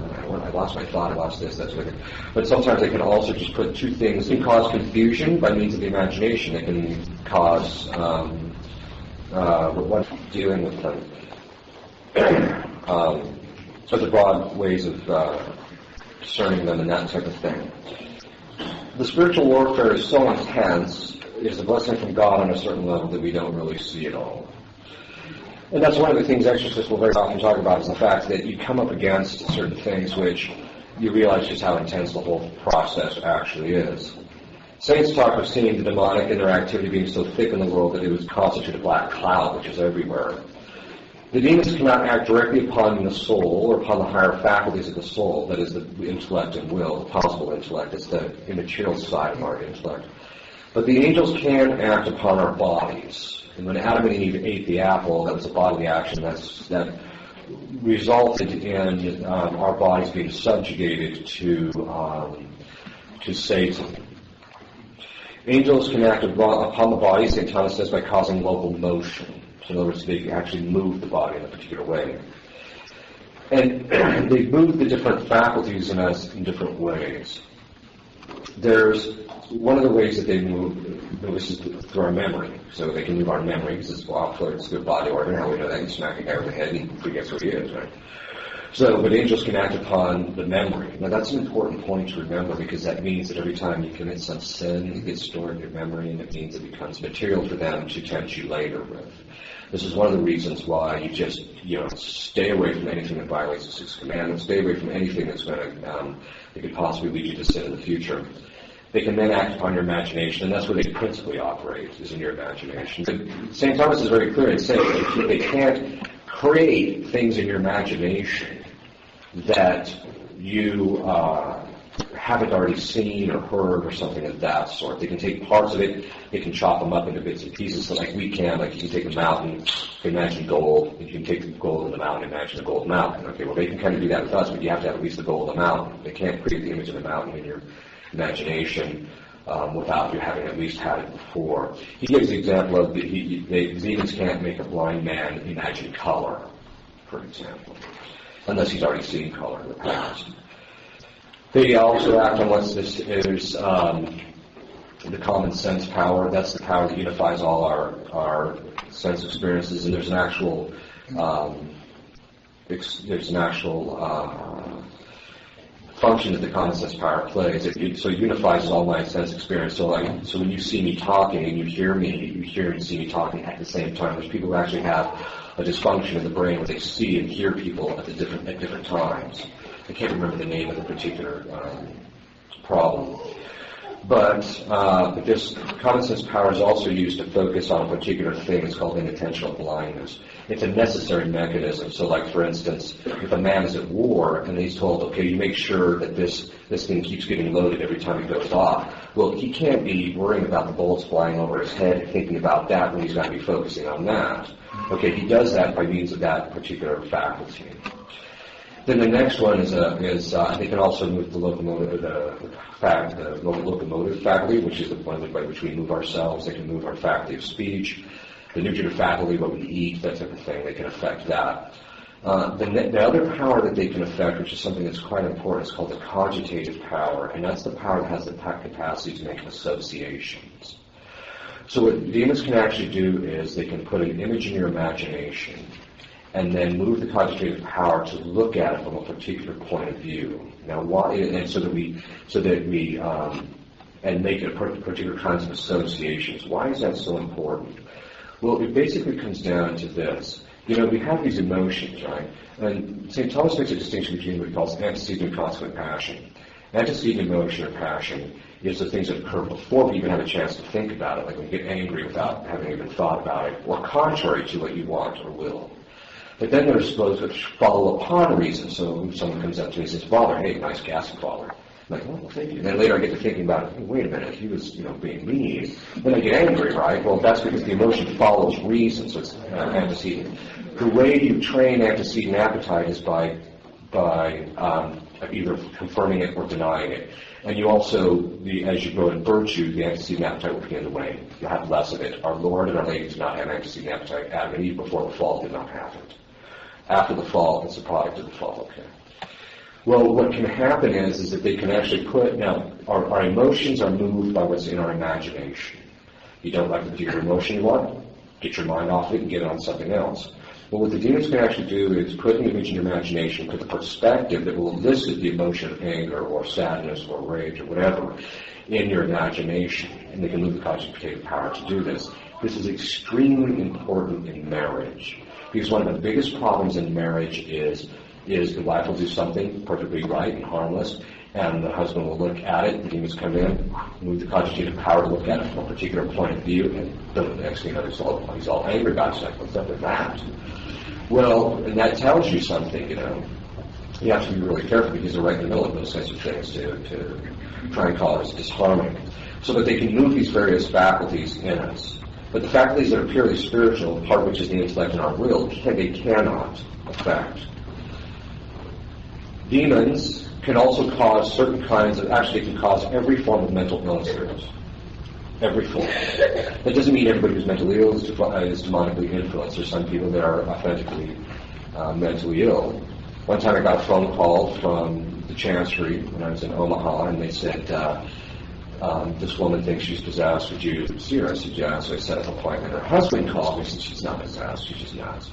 I lost my thought, I lost this, that's what it. But sometimes they can also just put two things. They can cause confusion by means of the imagination. They can cause what dealing with them. So the broad ways of discerning them and that type of thing. The spiritual warfare is so intense, it is a blessing from God on a certain level that we don't really see it all. And that's one of the things exorcists will very often talk about, is the fact that you come up against certain things which you realize just how intense the whole process actually is. Saints talk of seeing the demonic and their activity being so thick in the world that it would constitute a black cloud which is everywhere. The demons cannot act directly upon the soul or upon the higher faculties of the soul, that is the intellect and will, the possible intellect. It's the immaterial side of our intellect. But the angels can act upon our bodies. And when Adam and Eve ate the apple, that was a bodily action that resulted in our bodies being subjugated to Satan. Angels can act upon the body, St. Thomas says, by causing local motion. So in other words, they actually move the body in a particular way. And they move the different faculties in us in different ways. There's one of the ways that they move, this is through our memory. So they can move our memory, because it's good body organ. How we know that? You smack a guy over the head and he forgets what he is, right? So, but angels can act upon the memory. Now that's an important point to remember, because that means that every time you commit some sin, it gets stored in your memory, and it means it becomes material for them to tempt you later with. This is one of the reasons why you just, stay away from anything that violates the Sixth Commandment. Stay away from anything that's going to, that could possibly lead you to sin in the future. They can then act upon your imagination, and that's where they principally operate, is in your imagination. But St. Thomas is very clear in saying that they can't create things in your imagination that you haven't already seen or heard or something of that sort. They can take parts of it, they can chop them up into bits and pieces, so like we can. Like you can take a mountain, imagine gold, and you can take the gold in the mountain, imagine a gold mountain. Okay, well they can kind of do that with us, but you have to have at least the gold of the mountain. They can't create the image of the mountain in your imagination without you having at least had it before. He gives the example of the demons can't make a blind man imagine color, for example, unless he's already seen color in the past. They also act on what's this is the common sense power. That's the power that unifies all our sense experiences, and there's an actual function that the common sense power plays. So it unifies all my sense experience. So when you see me talking and you hear and see me talking at the same time. There's people who actually have a dysfunction in the brain where they see and hear people at different times. I can't remember the name of the particular problem. But this common sense power is also used to focus on a particular thing. It's called inattentional blindness. It's a necessary mechanism. So like, for instance, if a man is at war and he's told, okay, you make sure that this thing keeps getting loaded every time it goes off. Well, he can't be worrying about the bullets flying over his head and thinking about that when he's got to be focusing on that. Okay, he does that by means of that particular faculty. Then the next one is they can also move the locomotive, the locomotive faculty, which is the one by which we move ourselves. They can move our faculty of speech, the nutritive faculty, what we eat, that type of thing. They can affect that. The other power that they can affect, which is something that's quite important, is called the cogitative power, and that's the power that has the capacity to make associations. So what demons can actually do is they can put an image in your imagination and then move the cogitative power to look at it from a particular point of view. Now, why? And so that we and make it particular kinds of associations. Why is that so important? Well, it basically comes down to this. We have these emotions, right? And St. Thomas makes a distinction between what he calls antecedent and consequent passion. Antecedent emotion or passion is the things that occur before we even have a chance to think about it, like when you get angry without having even thought about it, or contrary to what you want or will. But then there's those which follow upon reason. So if someone comes up to me and says, "Father, hey, nice casket, Father." I'm like, "Well, thank you." And then later I get to thinking about it. Wait a minute, he was, being mean. Then I get angry, right? Well, that's because the emotion follows reason, so it's antecedent. The way you train antecedent appetite is by either confirming it or denying it. And you also, as you grow in virtue, the antecedent appetite will begin to wane. You'll have less of it. Our Lord and Our Lady did not have antecedent appetite. Adam and Eve before the fall did not have it. After the fall, it's a product of the fall, okay. Well, what can happen is that they can actually put, now, our emotions are moved by what's in our imagination. You don't like the particular emotion you want, get your mind off it and get it on something else. Well, what the demons can actually do is put an image in your imagination, put the perspective that will elicit the emotion of anger or sadness or rage or whatever in your imagination. And they can move the cogitative power to do this. This is extremely important in marriage. Because one of the biggest problems in marriage is the wife will do something perfectly right and harmless, and the husband will look at it, the demons come in, move the cogitative power to look at it from a particular point of view, and the next thing you know, he's all angry about it. It's like, what's up with that? Well, and that tells you something, you know. You have to be really careful because they're right in the middle of those kinds of things to try and cause disharmony. So that they can move these various faculties in us. But the faculties that are purely spiritual, part of which is the intellect and our will, they cannot affect. Demons can also cause certain kinds of, actually can cause every form of mental illness. Every form. That doesn't mean everybody who's mentally ill is demonically influenced. There's some people that are authentically mentally ill. One time I got a phone call from the Chancery when I was in Omaha, and they said, this woman thinks she's possessed. Would you see her? I said, yeah. So I set up an appointment. Her husband called me and said, she's not possessed. She's just nuts.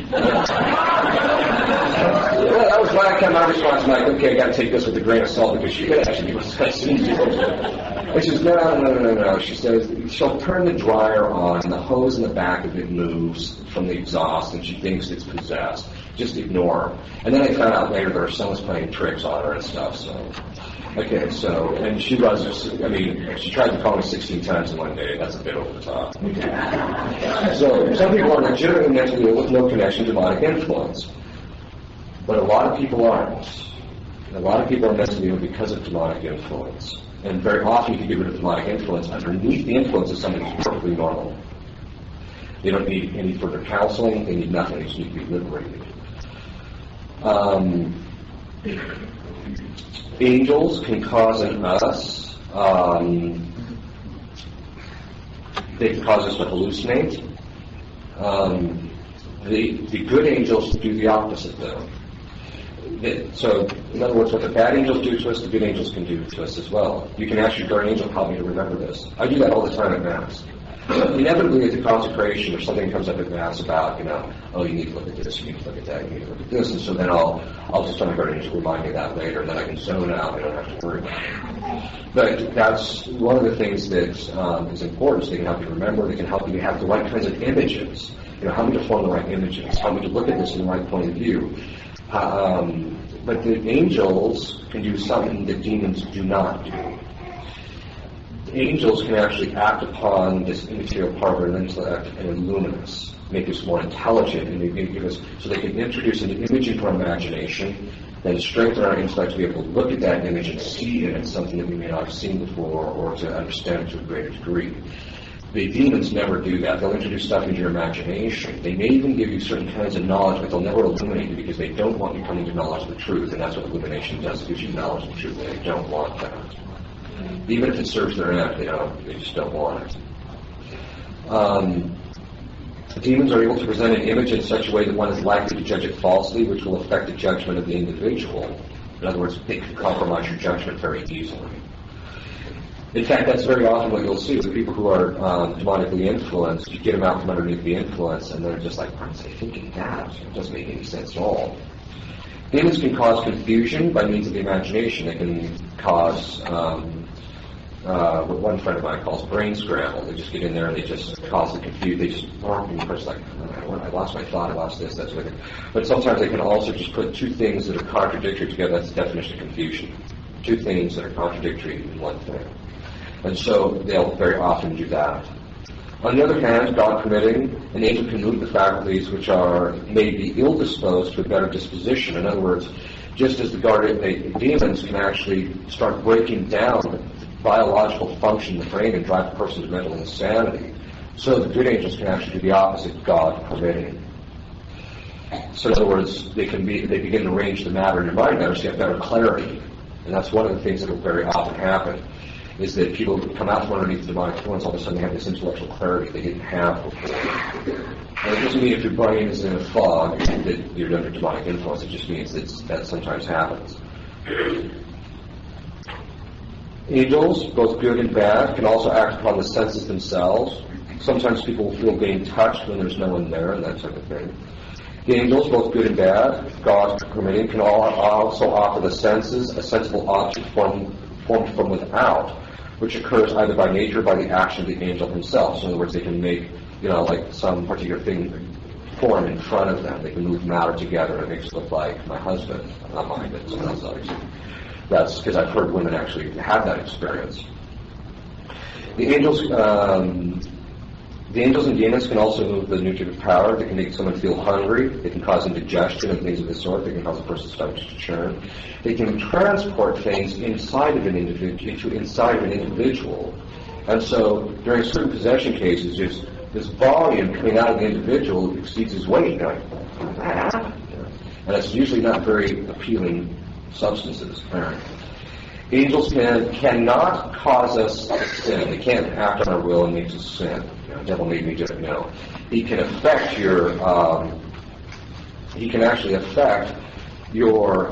Well, that was my response. I'm like, okay, I got to take this with a grain of salt because she could actually be possessed. And she says, no. She says, she'll turn the dryer on, and the hose in the back of it moves from the exhaust, and she thinks it's possessed. Just ignore her. And then I found out later that her son was playing tricks on her and stuff, so... Okay, so, and she was, she tried to call me 16 times in one day. That's a bit over the top. So, some people are legitimately mentally ill with no connection to demonic influence. But a lot of people aren't. A lot of people are mentally ill because of demonic influence. And very often you can get rid of demonic influence underneath the influence of somebody who's perfectly normal. They don't need any further counseling. They need nothing. They just need to be liberated. Angels can cause in us, they can cause us to hallucinate. The good angels do the opposite, though. So, in other words, what the bad angels do to us, the good angels can do to us as well. You can ask your guardian angel, help me to remember this. I do that all the time at Mass. Inevitably, at the consecration, if something comes up at Mass about, oh, you need to look at this, you need to look at that, you need to look at this, and so then I'll just tell my guardian angel to remind me of that later, and then I can zone out, I don't have to worry about it. But that's one of the things that is important, so they can help you remember, they can help you have the right kinds of images, help me to form the right images, help me to look at this from the right point of view. But the angels can do something that demons do not do. Angels can actually act upon this immaterial part of our intellect and illumine us, make us more intelligent, and they give us, so they can introduce an image into our imagination, then strengthen our intellect to be able to look at that image and see in it something that we may not have seen before, or to understand it to a greater degree. The demons never do that. They'll introduce stuff into your imagination. They may even give you certain kinds of knowledge, but they'll never illuminate you because they don't want you coming to knowledge of the truth, and that's what illumination does. It gives you knowledge of the truth, and they don't want that. Even if it serves their end, they just don't want it. Demons are able to present an image in such a way that one is likely to judge it falsely, which will affect the judgment of the individual. In other words, they can compromise your judgment very easily. In fact, that's very often what you'll see with people who are demonically influenced. You get them out from underneath the influence, and they're just like, why was I thinking that? It doesn't make any sense at all. Demons can cause confusion by means of the imagination. They can cause what one friend of mine calls brain scramble. They just get in there and they just cause the confusion. They just and first like, I lost my thought, I lost this, that's what. But sometimes they can also just put two things that are contradictory together. That's the definition of confusion. Two things that are contradictory in one thing. And so they'll very often do that. On the other hand, God permitting, an angel can move the faculties which may be ill-disposed to a better disposition. In other words, just as the demons can actually start breaking down the biological function of the brain and drive a person to mental insanity, so the good angels can actually do the opposite, God permitting. So in other words, they begin to arrange the matter in your mind better so you have better clarity. And that's one of the things that will very often happen, is that people come out from underneath the demonic influence, all of a sudden they have this intellectual clarity they didn't have before. And it doesn't mean if your brain is in a fog that you're under demonic influence. It just means that sometimes happens. Angels, both good and bad, can also act upon the senses themselves. Sometimes people will feel being touched when there's no one there and that type of thing. The angels, both good and bad, God permitting, can also offer the senses a sensible object formed from without, which occurs either by nature or by the action of the angel himself. So in other words, they can make, like some particular thing form in front of them. They can move matter together and it makes it look like my husband, not mine, but someone else obviously. That's because I've heard women actually have that experience. The angels and demons can also move the nutritive power. They can make someone feel hungry. They can cause indigestion and things of this sort. They can cause a person's stomach to churn. They can transport things inside of an individual. And so during certain possession cases, just this volume coming out of the individual exceeds his weight. You're like, how did that happen? And it's usually not very appealing substances. Angels cannot cause us to sin. They can't act on our will and make us sin. The devil made me do it. He can affect your. He can actually affect your.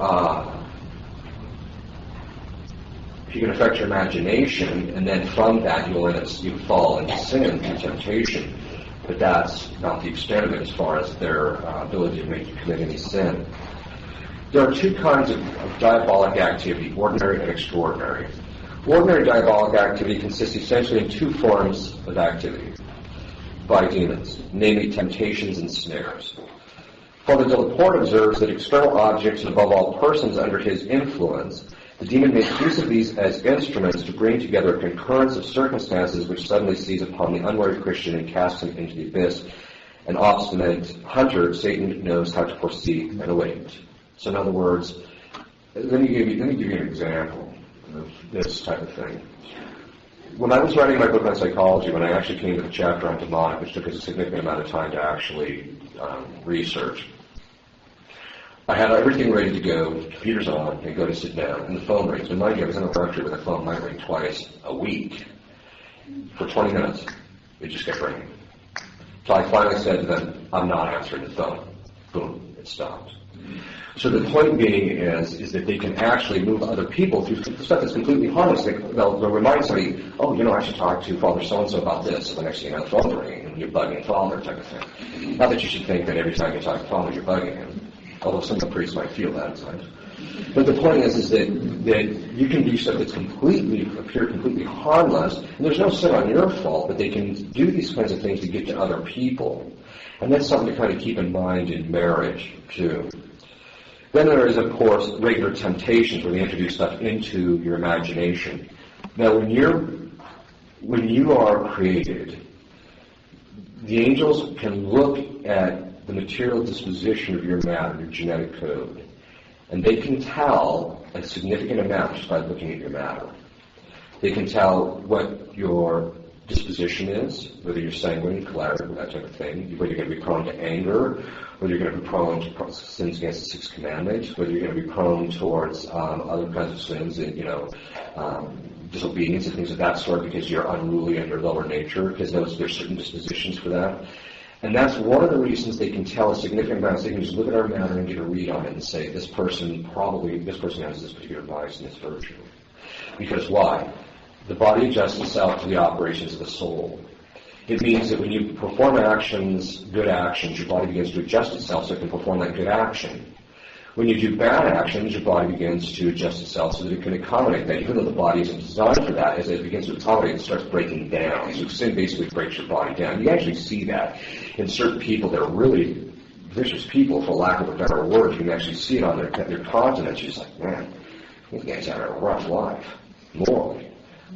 He can affect your imagination, and then from that you fall into sin, into temptation. But that's not the extent of it as far as their ability to make you commit any sin. There are two kinds of diabolic activity, ordinary and extraordinary. Ordinary diabolic activity consists essentially in two forms of activity by demons, namely temptations and snares. Father de Laporte observes that external objects, and above all persons under his influence, the demon makes use of these as instruments to bring together a concurrence of circumstances which suddenly seize upon the unwary Christian and cast him into the abyss. An obstinate hunter, Satan knows how to foresee and await. So in other words, let me give you an example of this type of thing. When I was writing my book on psychology, when I actually came to the chapter on demonic, which took us a significant amount of time to actually research, I had everything ready to go, computer's on, and go to sit down, and the phone rings. And mind you, I was in a country where the phone might ring twice a week. For 20 minutes, it just kept ringing. So I finally said to them, I'm not answering the phone. Boom, it stopped. So the point being is that they can actually move other people through stuff that's completely harmless. They'll remind somebody, I should talk to Father so-and-so about this. So the next thing you know, the phone's ringing, and you're bugging Father type of thing. Not that you should think that every time you talk to Father, you're bugging him. Although some of the priests might feel that at times. But the point is that you can do stuff that's appear completely harmless, and there's no sin on your fault, but they can do these kinds of things to get to other people. And that's something to kind of keep in mind in marriage, too. Then there is, of course, regular temptations where they introduce stuff into your imagination. Now, when you are created, the angels can look at the material disposition of your matter, your genetic code, and they can tell a significant amount just by looking at your matter. They can tell what your disposition is, whether you're sanguine, choleric, that type of thing, whether you're going to be prone to anger, whether you're going to be prone to sins against the Sixth Commandment, whether you're going to be prone towards other kinds of sins, disobedience and things of that sort, because you're unruly in your lower nature, because there's certain dispositions for that. And that's one of the reasons they can tell a significant amount. They can just look at our matter and get a read on it and say, this person has this particular vice and this virtue. Because why? The body adjusts itself to the operations of the soul. It means that when you perform actions, good actions, your body begins to adjust itself so it can perform that good action. When you do bad actions, your body begins to adjust itself so that it can accommodate that. Even though the body isn't designed for that, as it begins to accommodate, it starts breaking down. So sin basically breaks your body down. You actually see that in certain people that are really vicious people, for lack of a better word. You can actually see it on their countenance. You're just like, man, these guys have a rough life, morally.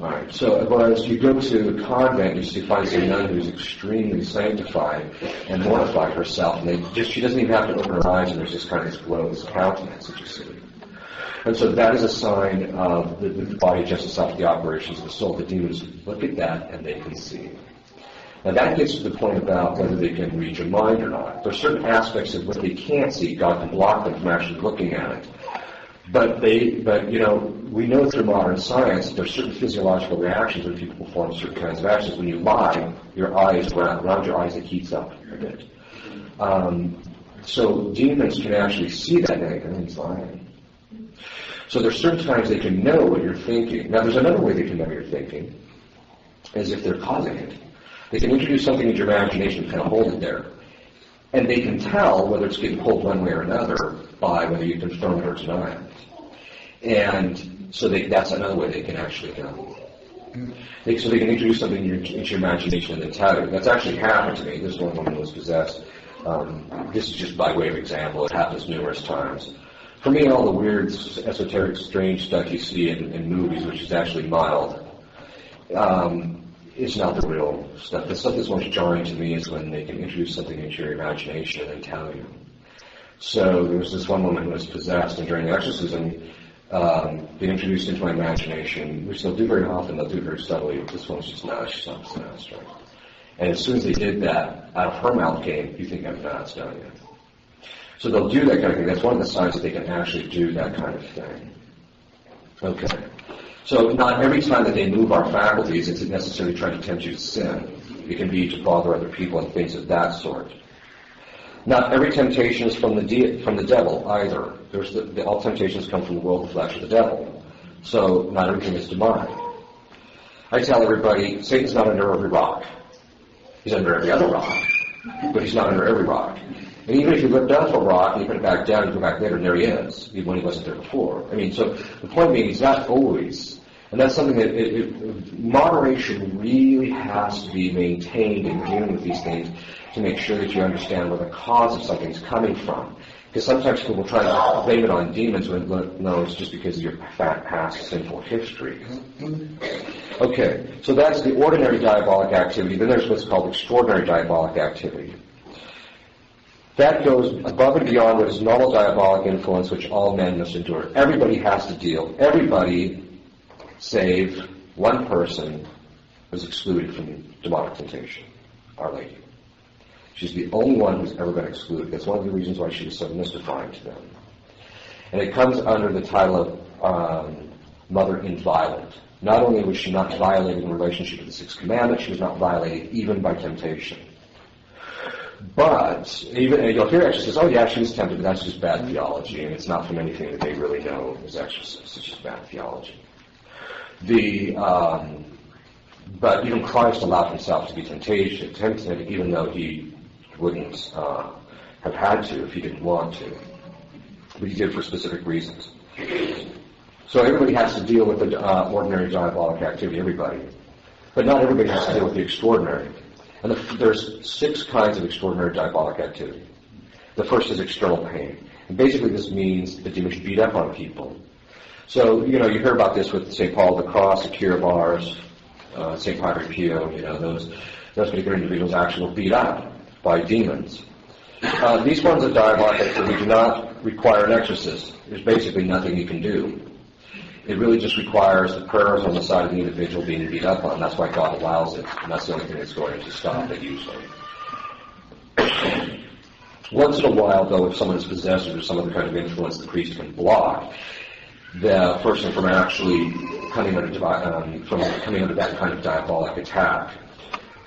All right. So, whereas you go to a convent, you find some nun who's extremely sanctified and mortified herself, and she doesn't even have to open her eyes, and there's just kind of this glow, this countenance that you see. And so that is a sign of the body adjusts itself to the operations of the soul. The demons look at that and they can see. Now that gets to the point about whether they can read your mind or not. There are certain aspects of what they can't see. God can block them from actually looking at it. But we know through modern science that there are certain physiological reactions when people perform certain kinds of actions. When you lie, your eyes, around your eyes, it heats up a bit. So demons can actually see that and he's lying. So there's certain times they can know what you're thinking. Now there's another way they can know you're thinking, as if they're causing it. They can introduce something into your imagination and kind of hold it there. And they can tell whether it's getting pulled one way or another by whether you confirm it or deny it. And so that's another way they can actually know. So they can introduce something into your imagination and then tell you. That's actually happened to me. This one woman was possessed. This is just by way of example. It happens numerous times. For me, all the weird, esoteric, strange stuff you see in movies, which is actually mild, it's not the real stuff. The stuff that's most jarring to me is when they can introduce something into your imagination and then tell you. So there was this one woman who was possessed, and during the exorcism, they introduced into my imagination, which they'll do very often, they'll do it very subtly. This one's just not, she's not possessed, right? And as soon as they did that, out of her mouth came, you think I'm nuts, don't you? So they'll do that kind of thing. That's one of the signs that they can actually do that kind of thing. Okay. So not every time that they move our faculties, it's necessarily trying to tempt you to sin. It can be to bother other people and things of that sort. Not every temptation is from the devil either. All temptations come from the world, the flesh, of the devil. So not everything is demonic. I tell everybody, Satan's not under every rock. He's under every other rock, but he's not under every rock. And even if you look down to a rock and you put it back down and go back later, and there he is, even when he wasn't there before. I mean, so the point being, he's not always. And that's something that moderation really has to be maintained in dealing with these things to make sure that you understand where the cause of something's coming from. Because sometimes people will try to blame it on demons when, no, it's just because of your past sinful history. Okay, so that's the ordinary diabolic activity. Then there's what's called extraordinary diabolic activity. That goes above and beyond what is normal diabolic influence, which all men must endure. Everybody has to deal. Everybody, save one person, was excluded from demonic temptation, Our Lady. She's the only one who's ever been excluded. That's one of the reasons why she was so mystifying to them. And it comes under the title of Mother Inviolate. Not only was she not violated in relationship to the Sixth Commandment, she was not violated even by temptation. But, even, and you'll hear exorcists, oh yeah, she was tempted, but that's just bad theology, and it's not from anything that they really know as exorcists, it's just bad theology. But even Christ allowed himself to be tempted, even though he wouldn't have had to if he didn't want to. But he did for specific reasons. So everybody has to deal with the ordinary diabolic activity, everybody. But not everybody has to deal with the extraordinary. And there's 6 kinds of extraordinary diabolic activity. The first is external pain. And basically this means the demons beat up on people. So, you hear about this with St. Paul of the Cross, the cure of Ars, St. Padre Pio, those particular individuals actually were beat up by demons. These forms of diabolic activity do not require an exorcist. There's basically nothing you can do. It really just requires the prayers on the side of the individual being beat up on. That's why God allows it, and that's the only thing that's going to stop it usually. Once in a while, though, if someone is possessed or there's some other kind of influence the priest can block the person from actually coming under that kind of diabolic attack.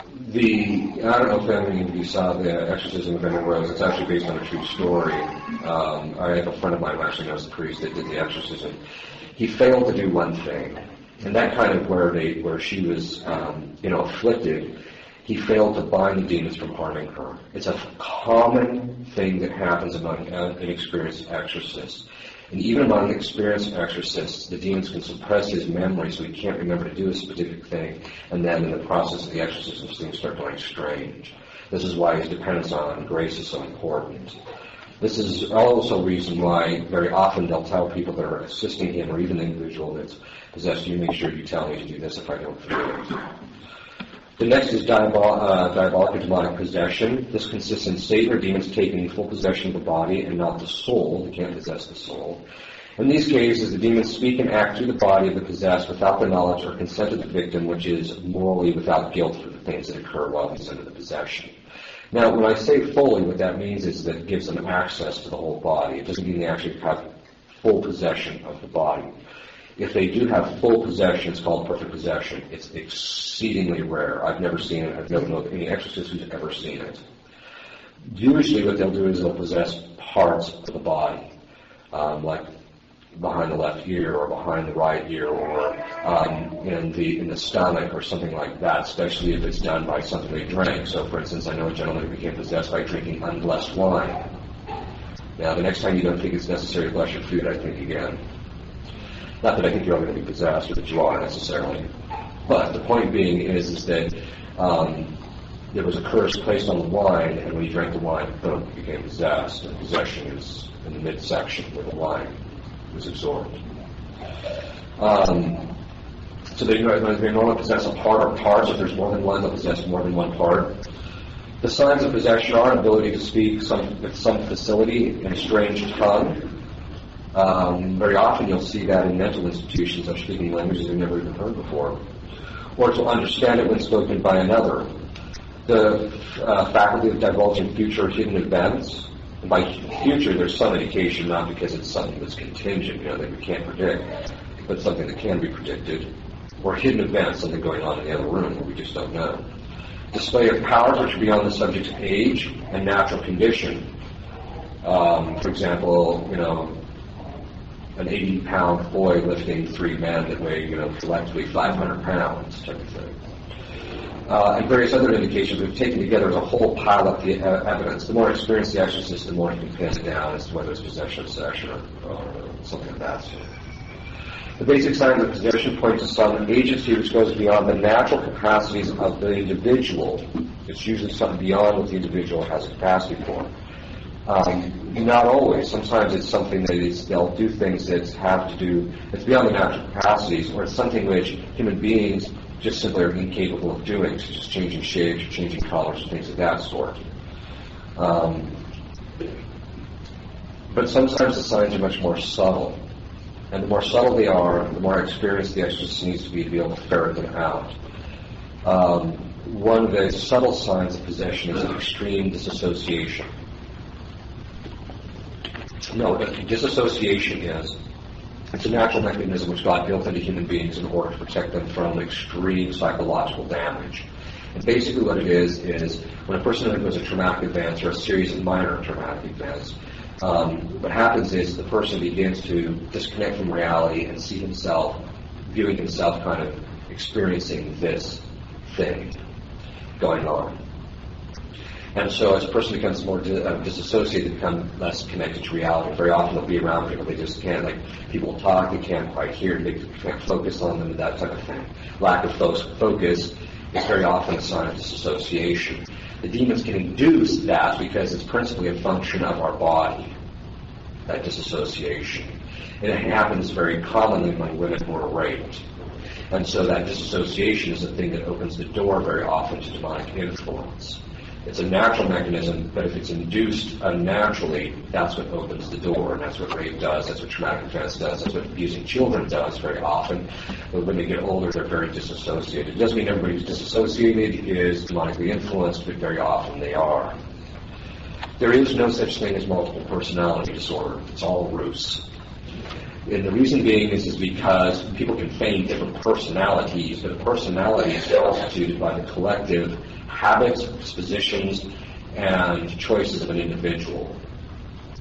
I don't know if any of you saw the Exorcism of Emma Rose. It's actually based on a true story. I have a friend of mine who actually knows the priest that did the exorcism. He failed to do one thing, and that kind of where she was, afflicted. He failed to bind the demons from harming her. It's a common thing that happens among inexperienced exorcists. And even among experienced exorcists, the demons can suppress his memory so he can't remember to do a specific thing, and then in the process of the exorcism, things start going strange. This is why his dependence on grace is so important. This is also a reason why very often they'll tell people that are assisting him, or even the individual that's possessed, you make sure you tell me to do this if I don't forget it. The next is diabolic or demonic possession. This consists in Satan or demons taking full possession of the body and not the soul. They can't possess the soul. In these cases, the demons speak and act through the body of the possessed without the knowledge or consent of the victim, which is morally without guilt for the things that occur while he's under the possession. Now, when I say fully, what that means is that it gives them access to the whole body. It doesn't mean they actually have full possession of the body. If they do have full possession, it's called perfect possession. It's exceedingly rare. I've never seen it. I've never known any exorcist who's ever seen it. Usually what they'll do is they'll possess parts of the body, like behind the left ear or behind the right ear or in the stomach or something like that, especially if it's done by something they drank. So, for instance, I know a gentleman who became possessed by drinking unblessed wine. Now, the next time you don't think it's necessary to bless your food, I think again. Not that I think you're all going to be possessed or that you are necessarily. But the point being is that there was a curse placed on the wine, and when you drank the wine, boom, you became possessed. And possession is in the midsection where the wine was absorbed. So they normally possess a part or parts. If there's more than one, they'll possess more than one part. The signs of possession are an ability to speak with some facility in a strange tongue. Very often you'll see that in mental institutions of speaking languages they've never even heard before, or to understand it when spoken by another. The faculty of divulging future hidden events. And by future, there's some indication, not because it's something that's contingent, that we can't predict, but something that can be predicted. Or hidden events, something going on in the other room that we just don't know. Display of powers which are beyond the subject's age and natural condition. For example, an 80-pound boy lifting 3 men that weigh, collectively 500 pounds type of thing. And various other indications we've taken together as a whole pile up the evidence. The more experienced the exorcist, the more you can pin it down as to whether it's possession, possession, or something of that sort. The basic signs of possession point to some agency which goes beyond the natural capacities of the individual. It's usually something beyond what the individual has a capacity for. Not always. Sometimes it's something that they'll do things that have to do, it's beyond the natural capacities, or it's something which human beings just simply are incapable of doing, such as changing shapes, or changing colors, things of that sort. But sometimes the signs are much more subtle. And the more subtle they are, the more experienced the exorcist needs to be able to ferret them out. One of the subtle signs of possession is an extreme disassociation. No, disassociation it's a natural mechanism which God built into human beings in order to protect them from extreme psychological damage. And basically what it is when a person undergoes a traumatic event or a series of minor traumatic events, what happens is the person begins to disconnect from reality and see himself, viewing himself kind of experiencing this thing going on. And so as a person becomes more disassociated, they become less connected to reality. Very often they'll be around people, they just can't, people talk, they can't quite hear, they can't focus on them, and that type of thing. Lack of focus is very often a sign of disassociation. The demons can induce that because it's principally a function of our body, that disassociation. And it happens very commonly among women who are raped. And so that disassociation is the thing that opens the door very often to demonic influence. It's a natural mechanism, but if it's induced unnaturally, that's what opens the door, and that's what rape does, that's what traumatic offense does, that's what abusing children does very often. But when they get older, they're very disassociated. It doesn't mean everybody who's disassociated is demonically influenced, but very often they are. There is no such thing as multiple personality disorder. It's all ruse. And the reason being is because people can feign different personalities, but a personality is constituted by the collective habits, dispositions, and choices of an individual,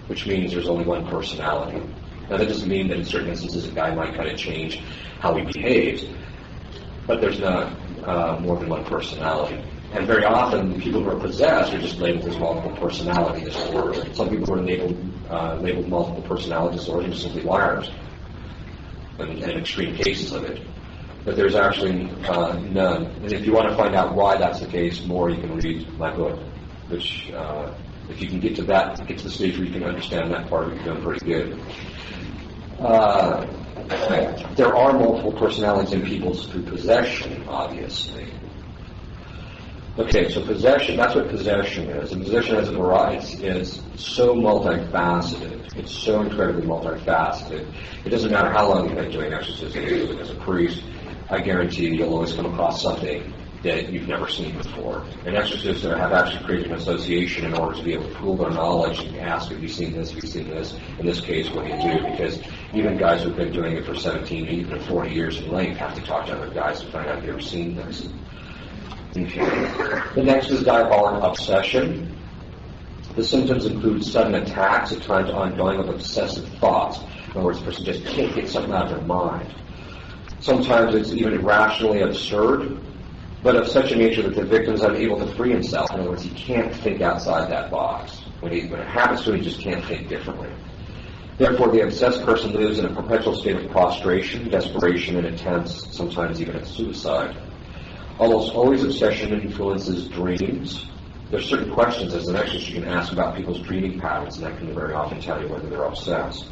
which means there's only one personality. Now that doesn't mean that in certain instances a guy might kind of change how he behaves, but there's not more than one personality. And very often people who are possessed are just labeled as multiple personality disorder. Some people who are labeled multiple personality disorder are simply liars, and extreme cases of it. But there's actually none. And if you want to find out why that's the case more, you can read my book, which if you can get to the stage where you can understand that part of it, you're doing pretty good. There are multiple personalities in people through possession, obviously. Okay, so possession, that's what possession is. And possession as a variety is so multifaceted. It's so incredibly multifaceted. It doesn't matter how long you've been doing exorcism as a priest, I guarantee you'll always come across something that you've never seen before. And exorcists have actually created an association in order to be able to pool their knowledge and ask, have you seen this, have you seen this? In this case, what do you do? Because even guys who've been doing it for 17, even 40 years in length have to talk to other guys to find out if they've ever seen this. Okay. The next is diabolic obsession. The symptoms include sudden attacks, at times ongoing, of obsessive thoughts. In other words, the person just can't get something out of their mind. Sometimes it's even irrationally absurd, but of such a nature that the victim is unable to free himself. In other words, he can't think outside that box. When it happens to him, he just can't think differently. Therefore, the obsessed person lives in a perpetual state of prostration, desperation, and attempts, sometimes even at suicide. Almost always obsession influences dreams. There are certain questions as an exorcist you can ask about people's dreaming patterns, and that can very often tell you whether they're obsessed.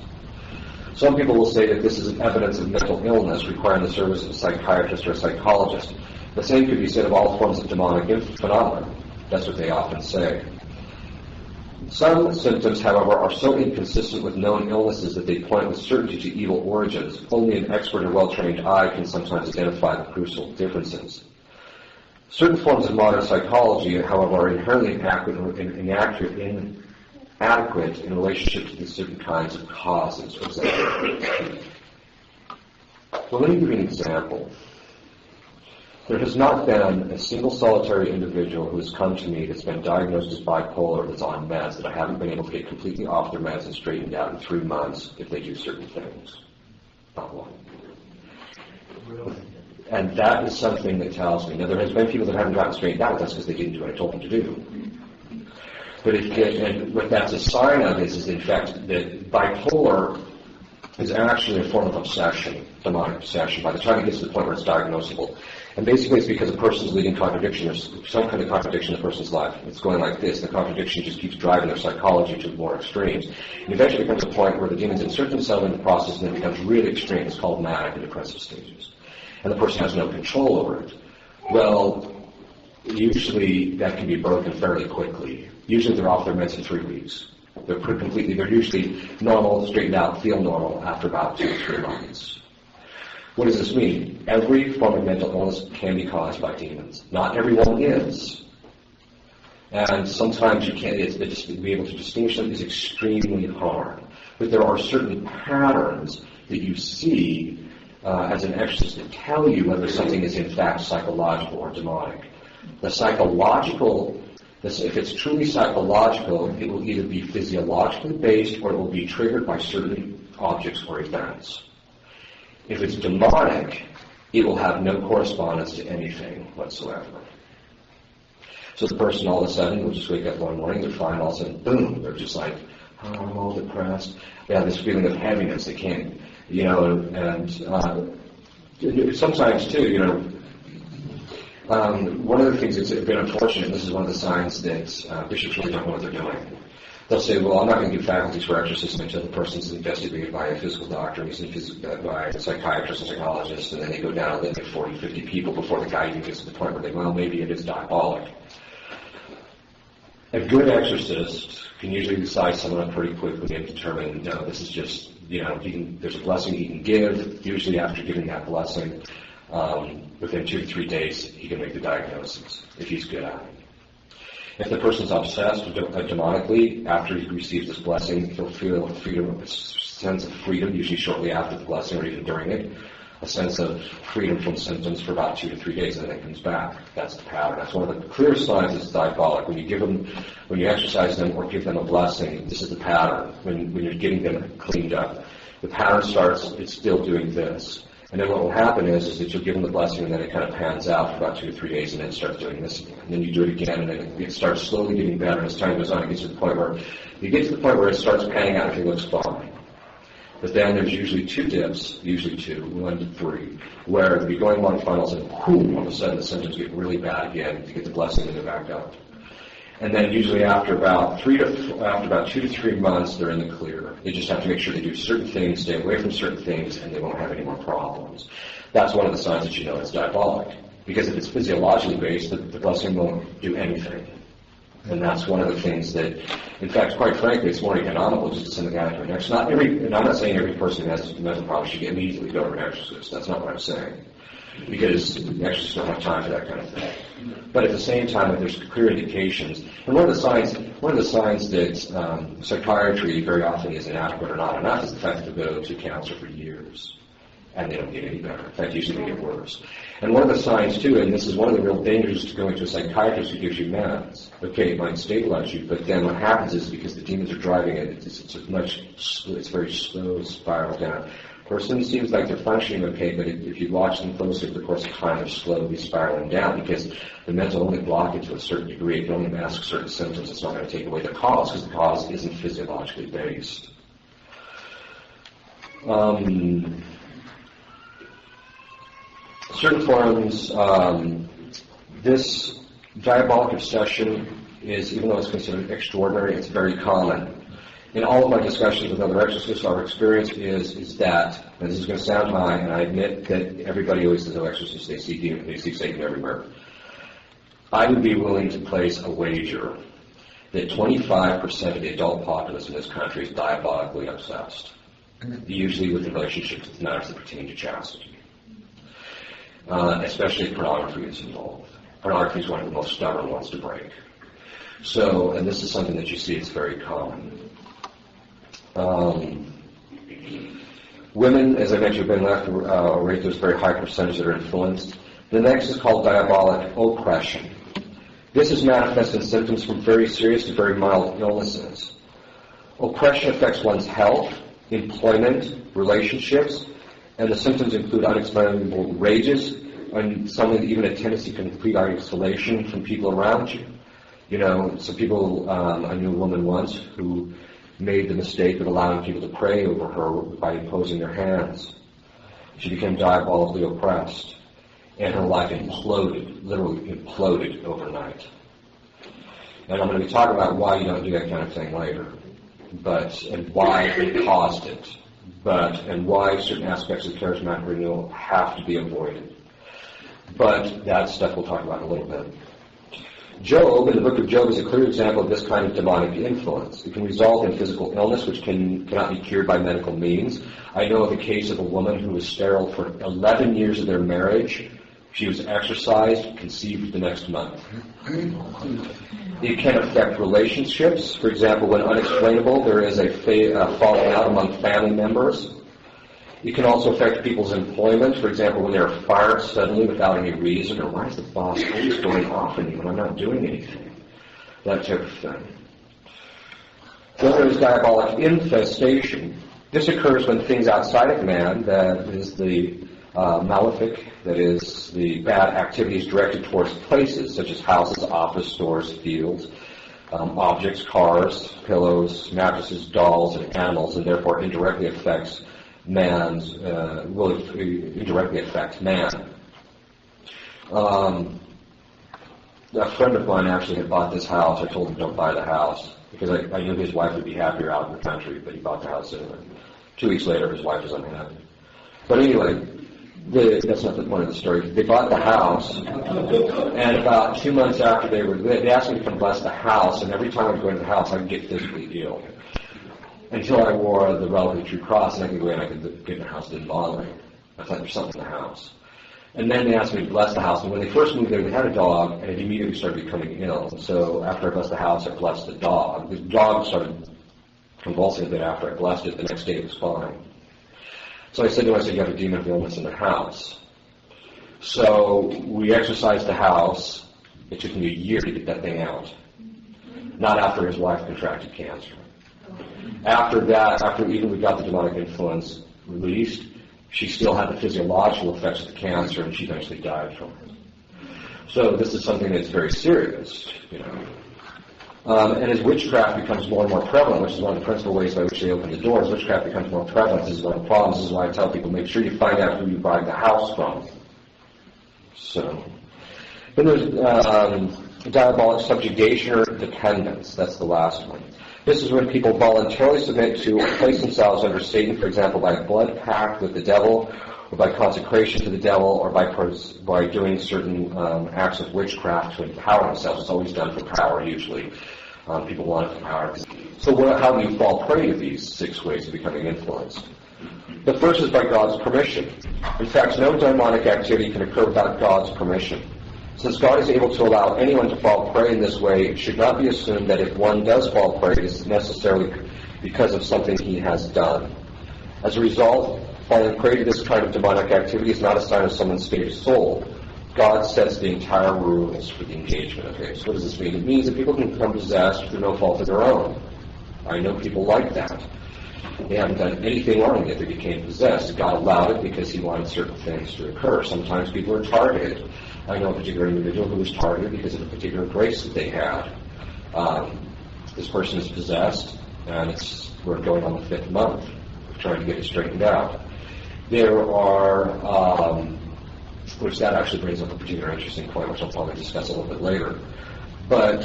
Some people will say that this is evidence of mental illness requiring the service of a psychiatrist or a psychologist. The same could be said of all forms of demonic phenomena. That's what they often say. Some symptoms, however, are so inconsistent with known illnesses that they point with certainty to evil origins. Only an expert or well-trained eye can sometimes identify the crucial differences. Certain forms of modern psychology, however, are inherently inadequate in relationship to these certain kinds of causes. For example, well, let me give you an example. There has not been a single solitary individual who has come to me that's been diagnosed as bipolar that's on meds that I haven't been able to get completely off their meds and straightened out in 3 months if they do certain things. Not one. Really? And that is something that tells me. Now, there has been people that haven't gotten straightened out with us because they didn't do what I told them to do. But and what that's a sign of is in fact, that bipolar is actually a form of obsession, demonic obsession, by the time it gets to the point where it's diagnosable. And basically it's because a person's leading contradiction. There's some kind of contradiction in a person's life. It's going like this. The contradiction just keeps driving their psychology to more extremes. And eventually becomes a point where the demons insert themselves in the process and it becomes really extreme. It's called manic and depressive stages. And the person has no control over it. Well, usually that can be broken fairly quickly. Usually they're off their meds in 3 weeks. They're usually normal, straightened out, feel normal after about 2 to 3 months. What does this mean? Every form of mental illness can be caused by demons. Not everyone is. And sometimes you can't, to be able to distinguish them is extremely hard. But there are certain patterns that you see as an exorcist that tell you whether something is in fact psychological or demonic. The psychological, if it's truly psychological, it will either be physiologically based or it will be triggered by certain objects or events. If it's demonic, it will have no correspondence to anything whatsoever. So the person all of a sudden will just wake up one morning, they're fine, all of a sudden, boom, they're just like, oh, I'm all depressed. They have this feeling of heaviness, they can't, and sometimes too, one of the things that's been unfortunate, and this is one of the signs that bishops really don't know what they're doing. They'll say, well, I'm not going to give faculties for exorcism until the person's investigated by a physical doctor, he's investigated by a psychiatrist and psychologist, and then they go down and look at 40, 50 people before the guy even gets to the point where they, well, maybe it is diabolic. A good exorcist can usually decide someone up pretty quickly and determine, no, this is just, there's a blessing he can give. Usually after giving that blessing, within 2 to 3 days, he can make the diagnosis, if he's good at it. If the person's obsessed demonically, after he receives this blessing, he'll feel a sense of freedom, usually shortly after the blessing or even during it, a sense of freedom from symptoms for about 2 to 3 days, and then it comes back. That's the pattern. That's one of the clearest signs it's diabolic. When you exercise them or give them a blessing, this is the pattern. When you're getting them cleaned up, the pattern starts, it's still doing this. And then what will happen is that you'll give them the blessing and then it kind of pans out for about 2 to 3 days and then it starts doing this again. And then you do it again and then it starts slowly getting better. And as time goes on, it gets to the point where it starts panning out if it looks fine. But then there's usually 2 dips, usually 2, 1 to 3, where they'll be going along funnels and boom, all of a sudden the symptoms get really bad again. You get the blessing and they're back up. And then usually after about 2 to 3 months, they're in the clear. They just have to make sure they do certain things, stay away from certain things, and they won't have any more problems. That's one of the signs that you know it's diabolic. Because if it's physiologically based, the blessing won't do anything. And that's one of the things that, in fact, quite frankly, it's more economical just to send the guy to an exorcist. And I'm not saying every person who has mental problems should immediately go to an exorcist. That's not what I'm saying. Because exorcists don't have time for that kind of thing. But at the same time, if there's clear indications, and one of the signs that psychiatry very often is inadequate or not enough is the fact that they go to counselor for years. and they don't get any better. In fact, usually they get worse. And one of the signs, too, and this is one of the real dangers to going to a psychiatrist who gives you meds. Okay, it might stabilize you, but then what happens is because the demons are driving it, it's very slow spiral down. Person seems like they're functioning okay, but if you watch them closely over the course of time, they're slowly spiraling down because the meds will only block it to a certain degree. It can only mask certain symptoms. It's not going to take away the cause because the cause isn't physiologically based. Certain forms, this diabolic obsession is, even though it's considered extraordinary, it's very common. In all of my discussions with other exorcists, our experience is that, and this is going to sound high, and I admit that everybody always says, oh, exorcists, they see Satan everywhere. I would be willing to place a wager that 25% of the adult populace in this country is diabolically obsessed, usually with relationships with matters that pertain to chastity. Especially if pornography is involved. Pornography is one of the most stubborn ones to break. So, and this is something that you see, it's very common. Women, as I mentioned, have been left raped. There's a very high percentage that are influenced. The next is called diabolic oppression. This is manifest in symptoms from very serious to very mild illnesses. Oppression affects one's health, employment, relationships, and the symptoms include unexplainable rages, and some even a tendency to complete isolation from people around you. You know, some people, I knew a woman once who made the mistake of allowing people to pray over her by imposing their hands. She became diabolically oppressed, and her life imploded, literally imploded overnight. And I'm going to be talking about why you don't do that kind of thing later, and why it caused it, and why certain aspects of charismatic renewal have to be avoided. But that stuff we'll talk about in a little bit. Job, in the book of Job, is a clear example of this kind of demonic influence. It can result in physical illness, which cannot be cured by medical means. I know of a case of a woman who was sterile for 11 years of their marriage. She was exorcised, conceived the next month. It can affect relationships. For example, when unexplainable, there is a falling out among family members. It can also affect people's employment. For example, when they're fired suddenly without any reason, or why is the boss always going off on me when I'm not doing anything? That type of thing. Then there is diabolic infestation. This occurs when things outside of man, that is the malefic, that is the bad activities directed towards places such as houses, office, stores, fields, objects, cars, pillows, mattresses, dolls, and animals, and therefore indirectly affects will indirectly affect man. A friend of mine actually had bought this house. I told him don't buy the house because I knew his wife would be happier out in the country, but he bought the house anyway. 2 weeks later, his wife was unhappy. But anyway, that's not the point of the story. They bought the house, and about 2 months after they asked me to come bless the house, and every time I would go into the house, I would get physically ill. Until I wore the relatively true cross, and I could go in, I could get in the house, it didn't bother me. I thought there's something in the house. And then they asked me to bless the house, and when they first moved there, they had a dog, and it immediately started becoming ill. So after I blessed the house, I blessed the dog. The dog started convulsing a bit after I blessed it. The next day it was fine. So I said to him, you have a demon of illness in the house. So we exorcised the house. It took me a year to get that thing out. Not after his wife contracted cancer. After that, after even we got the demonic influence released, she still had the physiological effects of the cancer, and she eventually died from it. So this is something that's very serious, you know. And as witchcraft becomes more and more prevalent, which is one of the principal ways by which they open the doors, witchcraft becomes more prevalent. This is one of the problems. This is why I tell people, make sure you find out who you buy the house from. So, then there's diabolic subjugation or dependence. That's the last one. This is when people voluntarily submit to or place themselves under Satan, for example, by a blood pact with the devil, or by consecration to the devil, or by doing certain acts of witchcraft to empower themselves. It's always done for power, usually. People want it for power. So how do you fall prey to these 6 ways of becoming influenced? The first is by God's permission. In fact, no demonic activity can occur without God's permission. Since God is able to allow anyone to fall prey in this way, it should not be assumed that if one does fall prey, it is necessarily because of something he has done. As a result, Falling prey to this kind of demonic activity is not a sign of someone's state of soul. God sets the entire rules for the engagement of it. So what does this mean? It means that people can become possessed through no fault of their own. I know people like that. They haven't done anything wrong yet. They became possessed. God allowed it because he wanted certain things to occur. Sometimes people are targeted. I know a particular individual who was targeted because of a particular grace that they had. This person is possessed, and we're going on the 5th month, trying to get it straightened out. There are, which that actually brings up a particular interesting point, which I'll probably discuss a little bit later. But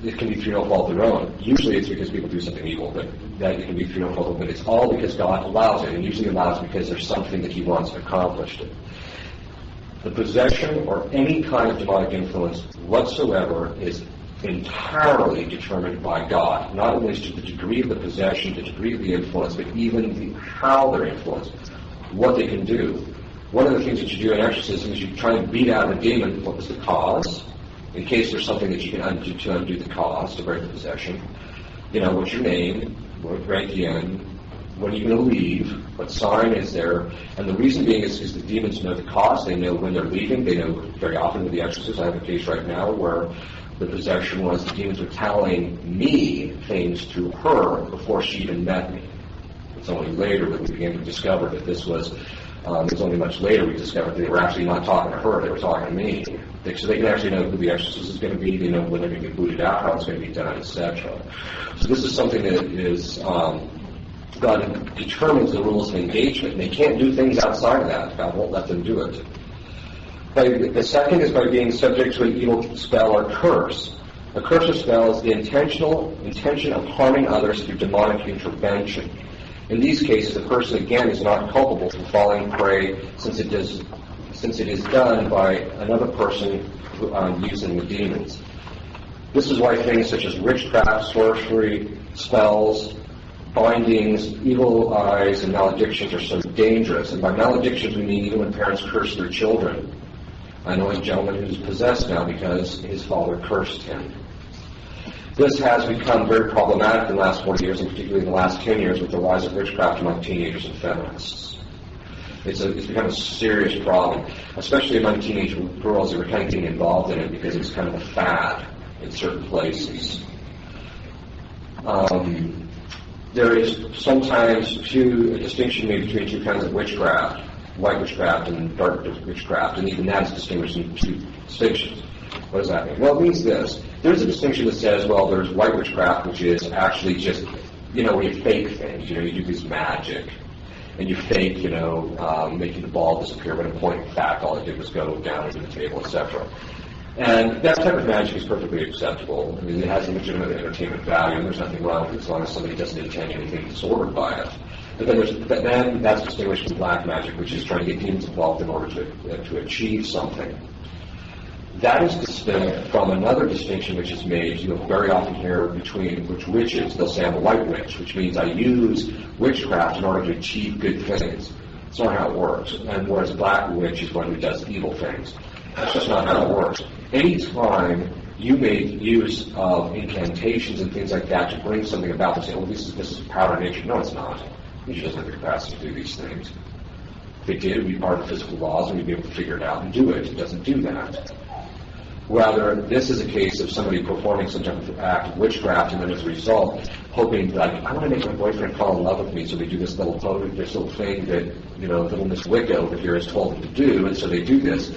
it can be through no fault of their own. Usually it's because people do something evil, but that it can be through no fault of their own. But it's all because God allows it, and usually allows it because there's something that he wants accomplished. The possession or any kind of demonic influence whatsoever is entirely determined by God, not only to the degree of the possession, the degree of the influence, but even how they're influenced, what they can do. One of the things that you do in exorcism is you try and beat out a demon. What was the cause? In case there's something that you can undo to undo the cause, to break the possession. You know, what's your name? What rank you in? When are you going to leave? What sign is there? And the reason being is the demons know the cause. They know when they're leaving. They know very often with the exorcist. I have a case right now where the possession was the demons were telling me things through her before she even met me. It's only later that we began to discover that this was, it was only much later we discovered that they were actually not talking to her, they were talking to me. So they can actually know who the exorcist is going to be, they know when they're going to get booted out, how it's going to be done, etc. So this is something that is, God determines the rules of engagement, and they can't do things outside of that. God won't let them do it. The second is by being subject to an evil spell or curse. A curse or spell is the intention of harming others through demonic intervention. In these cases, the person again is not culpable for falling prey, since it is done by another person using the demons. This is why things such as witchcraft, sorcery, spells, bindings, evil eyes, and maledictions are so dangerous. And by maledictions, we mean even when parents curse their children. I know a gentleman who's possessed now because his father cursed him. This has become very problematic in the last 40 years, and particularly in the last 10 years with the rise of witchcraft among teenagers and feminists. It's become a serious problem, especially among teenage girls who are kind of getting involved in it because it's kind of a fad in certain places. There is sometimes a distinction made between two kinds of witchcraft, white witchcraft and dark witchcraft, and even that is distinguished in two distinctions. What does that mean? Well, it means this. There's a distinction that says, well, there's white witchcraft, which is actually just, where you fake things. You do this magic, and you fake, making the ball disappear when in point of fact all it did was go down into the table, etc. And that type of magic is perfectly acceptable. I mean, it has a legitimate entertainment value, and there's nothing wrong with it as long as somebody doesn't intend anything disordered by it. But then that's distinguished from black magic, which is trying to get demons involved in order to achieve something. That is distinct from another distinction which is made, you'll very often hear between which witches. They'll say I'm a white witch, which means I use witchcraft in order to achieve good things. That's not how it works. And whereas a black witch is one who does evil things. That's just not how it works. Any time you make use of incantations and things like that to bring something about and say, oh, this is power of nature. No, it's not. Nature doesn't have the capacity to do these things. If it did, it would be part of physical laws and we'd be able to figure it out and do it. It doesn't do that. Rather, this is a case of somebody performing some type of act of witchcraft and then as a result, hoping like, I want to make my boyfriend fall in love with me, so they do this little thing that, little Miss Wicca over here has told them to do, and so they do this.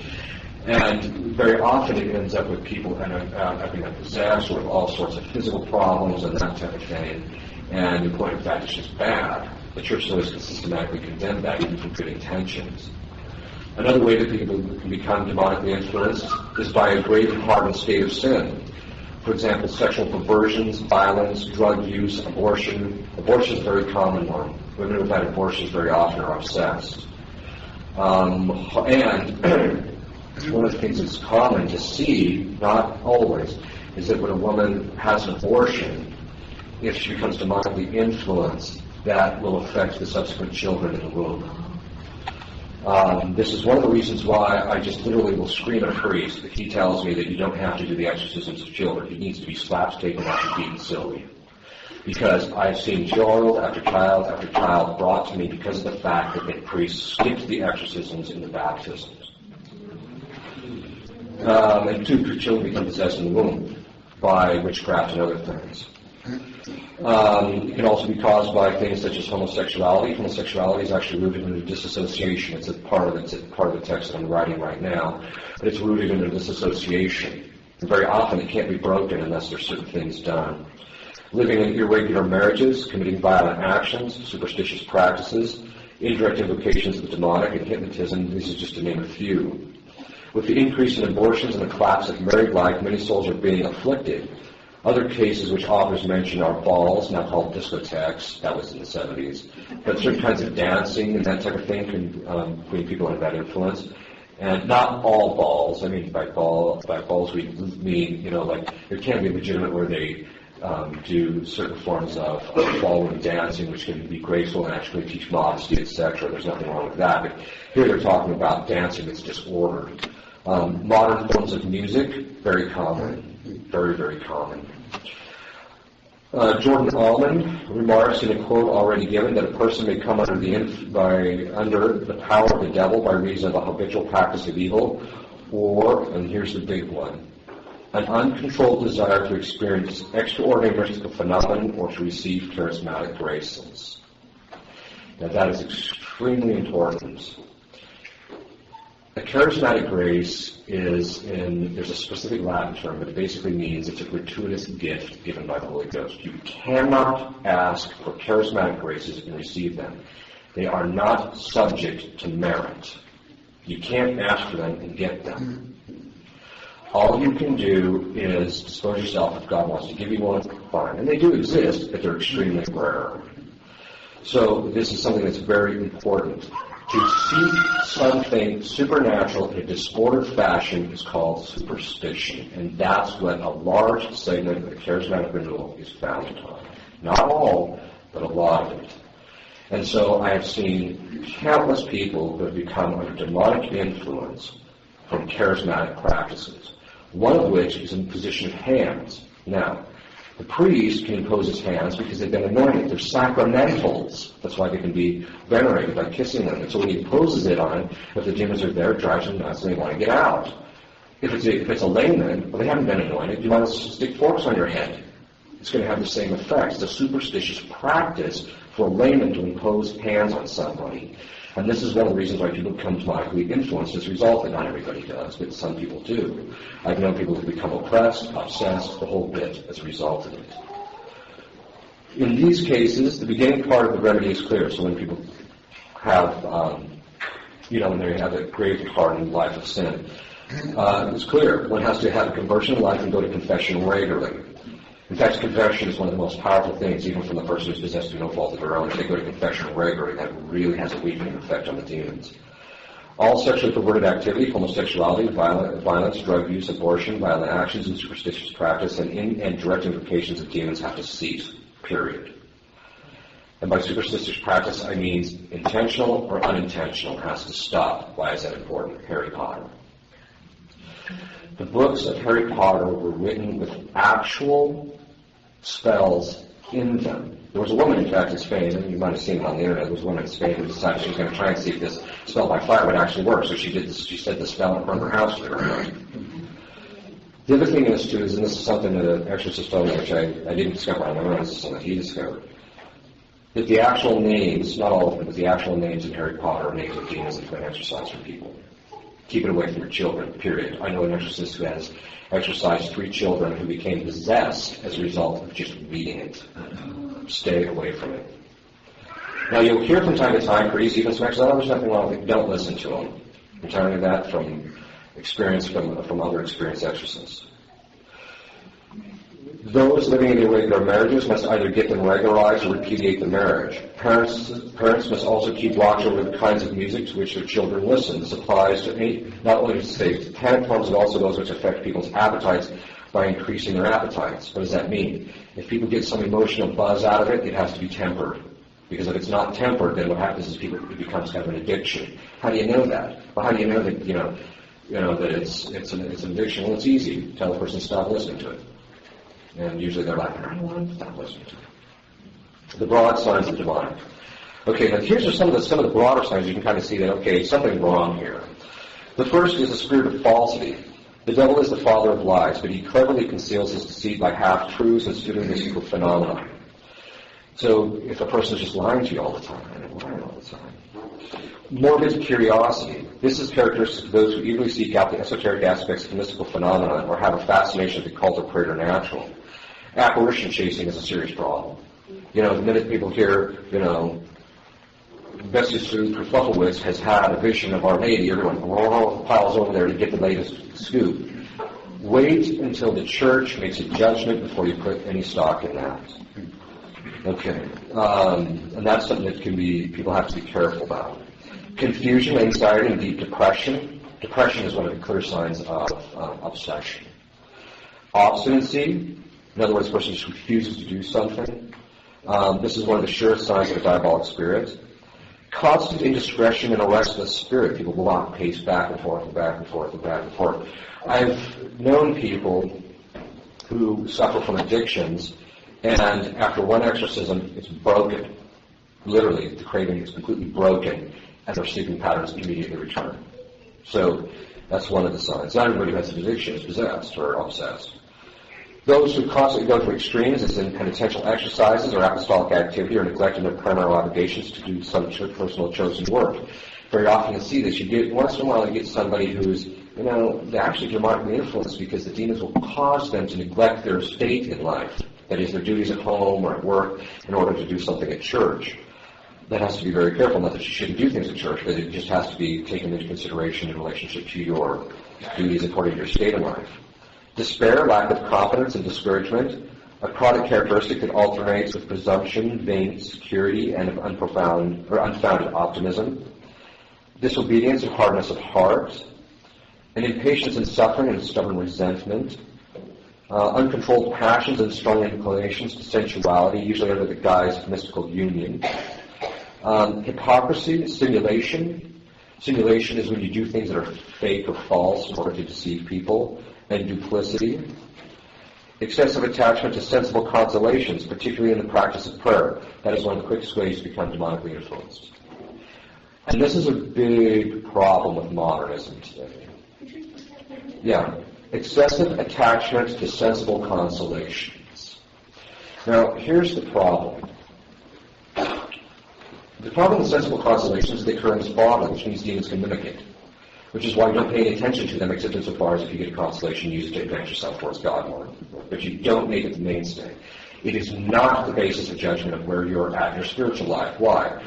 And very often it ends up with people having possessed or with all sorts of physical problems and that type of thing. And in point of fact, it's just bad. The church has always systematically condemned that, even from good intentions. Another way that people can become demonically influenced is by a great and hardened state of sin. For example, sexual perversions, violence, drug use, abortion. Abortion is a very common one. Women who've had abortions very often are obsessed. And one of the things that's common to see, not always, is that when a woman has an abortion, if she becomes demonically influenced, that will affect the subsequent children in the womb. This is one of the reasons why I just literally will scream at a priest if he tells me that you don't have to do the exorcisms of children. He needs to be slapped, taken off, and beaten silly. Because I've seen child after child after child brought to me because of the fact that the priests skipped the exorcisms and the baptisms. And two children become possessed in the womb by witchcraft and other things. It can also be caused by things such as homosexuality. Homosexuality is actually rooted in a disassociation. It's a part of the text that I'm writing right now, but it's rooted in a disassociation. And very often it can't be broken unless there's certain things done. Living in irregular marriages, committing violent actions, superstitious practices, indirect invocations of the demonic, and hypnotism. These are just to name a few. With the increase in abortions and the collapse of married life, many souls are being afflicted. Other cases which authors mention are balls, now called discotheques, that was in the 70s, but certain kinds of dancing and that type of thing can bring people under that influence. And not all balls, I mean by balls we mean, like there can be legitimate where they do certain forms of ballroom dancing which can be graceful and actually teach modesty, etc. There's nothing wrong with that. But here they're talking about dancing that's disordered. Modern forms of music, very common. Very, very common. Jordan Allman remarks in a quote already given that a person may come under the power of the devil by reason of a habitual practice of evil, or, and here's the big one, an uncontrolled desire to experience extraordinary mystical phenomenon or to receive charismatic graces. Now that is extremely important. A charismatic grace there's a specific Latin term, but it basically means it's a gratuitous gift given by the Holy Ghost. You cannot ask for charismatic graces and receive them. They are not subject to merit. You can't ask for them and get them. All you can do is dispose yourself if God wants to give you one, fine. And they do exist, but they're extremely rare. So this is something that's very important. To seek something supernatural in a disordered fashion is called superstition, and that's what a large segment of the charismatic renewal is founded on. Not all, but a lot of it. And so I have seen countless people who have become under demonic influence from charismatic practices, one of which is in the position of hands. Now, the priest can impose his hands because they've been anointed. They're sacramentals. That's why they can be venerated by kissing them. And so when he imposes it on, if the demons are there, it drives them nuts and they want to get out. If it's a layman, well, they haven't been anointed, you might as well stick forks on your head. It's going to have the same effect. It's a superstitious practice for a layman to impose hands on somebody. And this is one of the reasons why people become demonically influenced as a result. Not everybody does, but some people do. I've known people who become oppressed, obsessed, the whole bit as a result of it. In these cases, the beginning part of the remedy is clear. So when people have, when they have a grave part in life of sin, it's clear. One has to have a conversion in life and go to confession regularly. In fact, confession is one of the most powerful things, even from the person who's possessed through no fault of their own. If they go to confession regularly, that really has a weakening effect on the demons. All sexually perverted activity, homosexuality, violence, drug use, abortion, violent actions, and superstitious practice, and direct invocations of demons have to cease, period. And by superstitious practice, I mean intentional or unintentional. It has to stop. Why is that important? Harry Potter. The books of Harry Potter were written with actual spells in them. There was a woman, in fact, in Spain, and you might have seen it on the internet, there was a woman in Spain who decided she was going to try and see if this spell by fire would actually work. So she said the spell in front of her house to the ground. The other thing is, too, and this is something that an exorcist told me, which I didn't discover on my own, this is something he discovered, that the actual names, not all of them, but the actual names in Harry Potter are names of demons that have been exorcised from people. Keep it away from your children, period. I know an exorcist who has exorcised 3 children who became possessed as a result of just reading it. Stay away from it. Now, you'll hear from time to time priests even smack, oh, there's nothing wrong with it. Don't listen to them. I'm telling you that from experience from other experienced exorcists. Those living in irregular marriages must either get them regularized or repudiate the marriage. Parents must also keep watch over the kinds of music to which their children listen. This applies to not only to satanic forms, but also those which affect people's appetites by increasing their appetites. What does that mean? If people get some emotional buzz out of it, it has to be tempered. Because if it's not tempered, then what happens is it becomes kind of an addiction. How do you know that? Well, how do you know that that it's an addiction? Well, it's easy. Tell the person to stop listening to it. And usually they're like, I don't want to stop listening to it. The broad signs of demonic. Okay, now here's just some of the broader signs. You can kind of see that, okay, something wrong here. The first is the spirit of falsity. The devil is the father of lies, but he cleverly conceals his deceit by half-truths and pseudo-mystical phenomena. So if a person is just lying to you all the time. Morbid curiosity. This is characteristic of those who eagerly seek out the esoteric aspects of mystical phenomena or have a fascination with the cult of preternatural. Apparition chasing is a serious problem. The minute people hear, Bessie Sue Kerflufflewitz has had a vision of Our Lady, everyone piles over there to get the latest scoop. Wait until the church makes a judgment before you put any stock in that. Okay. And that's something that people have to be careful about. Confusion, anxiety, and deep depression. Depression is one of the clear signs of obsession. Obstinacy, in other words, the person just refuses to do something. This is one of the surest signs of a diabolic spirit. Constant indiscretion and a restless spirit. People will not pace back and forth and back and forth and back and forth. I've known people who suffer from addictions, and after one exorcism, it's broken. Literally, the craving is completely broken, and their sleeping patterns immediately return. So that's one of the signs. Not everybody who has an addiction is possessed or obsessed. Those who constantly go to extremes, as in penitential exercises or apostolic activity, or neglecting their primary obligations to do some personal chosen work. Very often you see this. Once in a while you get somebody who's, they're actually demonically influenced because the demons will cause them to neglect their state in life. That is, their duties at home or at work in order to do something at church. That has to be very careful. Not that you shouldn't do things at church, but it just has to be taken into consideration in relationship to your duties according to your state in life. Despair, lack of confidence, and discouragement, a chronic characteristic that alternates with presumption, vain security, and unfounded optimism. Disobedience and hardness of heart, an impatience and suffering and stubborn resentment, uncontrolled passions and strong inclinations to sensuality, usually under the guise of mystical union. Hypocrisy, simulation. Simulation is when you do things that are fake or false in order to deceive people. And duplicity. Excessive attachment to sensible consolations, particularly in the practice of prayer. That is one of the quickest ways to become demonically influenced. And this is a big problem with modernism today. Yeah. Excessive attachment to sensible consolations. Now, here's the problem. The problem with sensible consolations is they occur in this bodily, which means demons can mimic it. Which is why you don't pay any attention to them, except insofar as if you get a consolation, use it to advance yourself towards God more. But you don't make it the mainstay. It is not the basis of judgment of where you're at in your spiritual life. Why?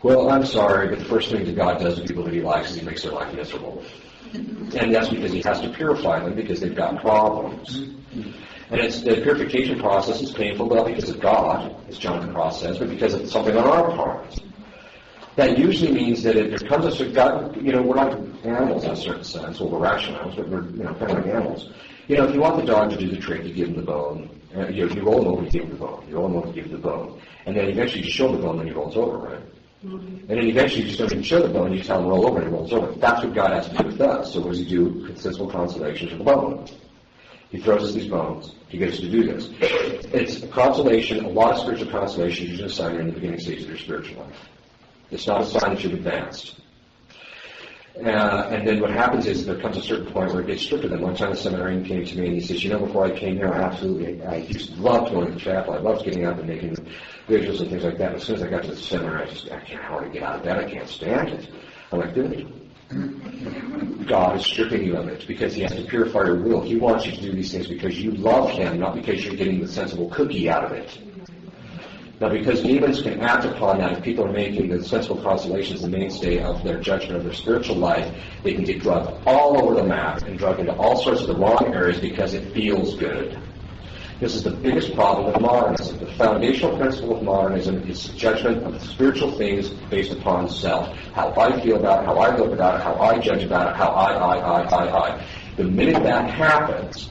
Well, I'm sorry, but the first thing that God does to people that He likes is He makes their life miserable. And that's because He has to purify them because they've got problems. And the purification process is painful, not because of God, as Jonathan Cross says, but because of something on our part. That usually means that if there comes a certain God, we're like animals in a certain sense. Well, we're rational animals, but we're, kind of like animals. If you want the dog to do the trick, you give him the bone. You roll him over, you give him the bone. You roll him over, you give him the bone. And then eventually you show him the bone, then he rolls over, right? Mm-hmm. And then eventually you just don't even show the bone, you tell him to roll over, and he rolls over. That's what God has to do with us. So what does He do? Sensible consolation to the bone. He throws us these bones. He gets us to do this. It's a consolation. A lot of spiritual consolation is usually a sign you're in the beginning stage of your spiritual life. It's not a sign that you've advanced. And then what happens is there comes a certain point where it gets stricter. Then one time a seminarian came to me and he says, before I came here, I used to love going to the chapel. I loved getting up and making vigils and things like that. But as soon as I got to the seminary, I can't hardly get out of bed. I can't stand it. I'm like, dude, God is stripping you of it because He has to purify your will. He wants you to do these things because you love Him, not because you're getting the sensible cookie out of it. Now, because demons can act upon that, if people are making the sensible consolations the mainstay of their judgment of their spiritual life, they can get drugged all over the map and drugged into all sorts of the wrong areas because it feels good. This is the biggest problem with modernism. The foundational principle of modernism is judgment of spiritual things based upon self. How I feel about it, how I look about it, how I judge about it, how I. The minute that happens,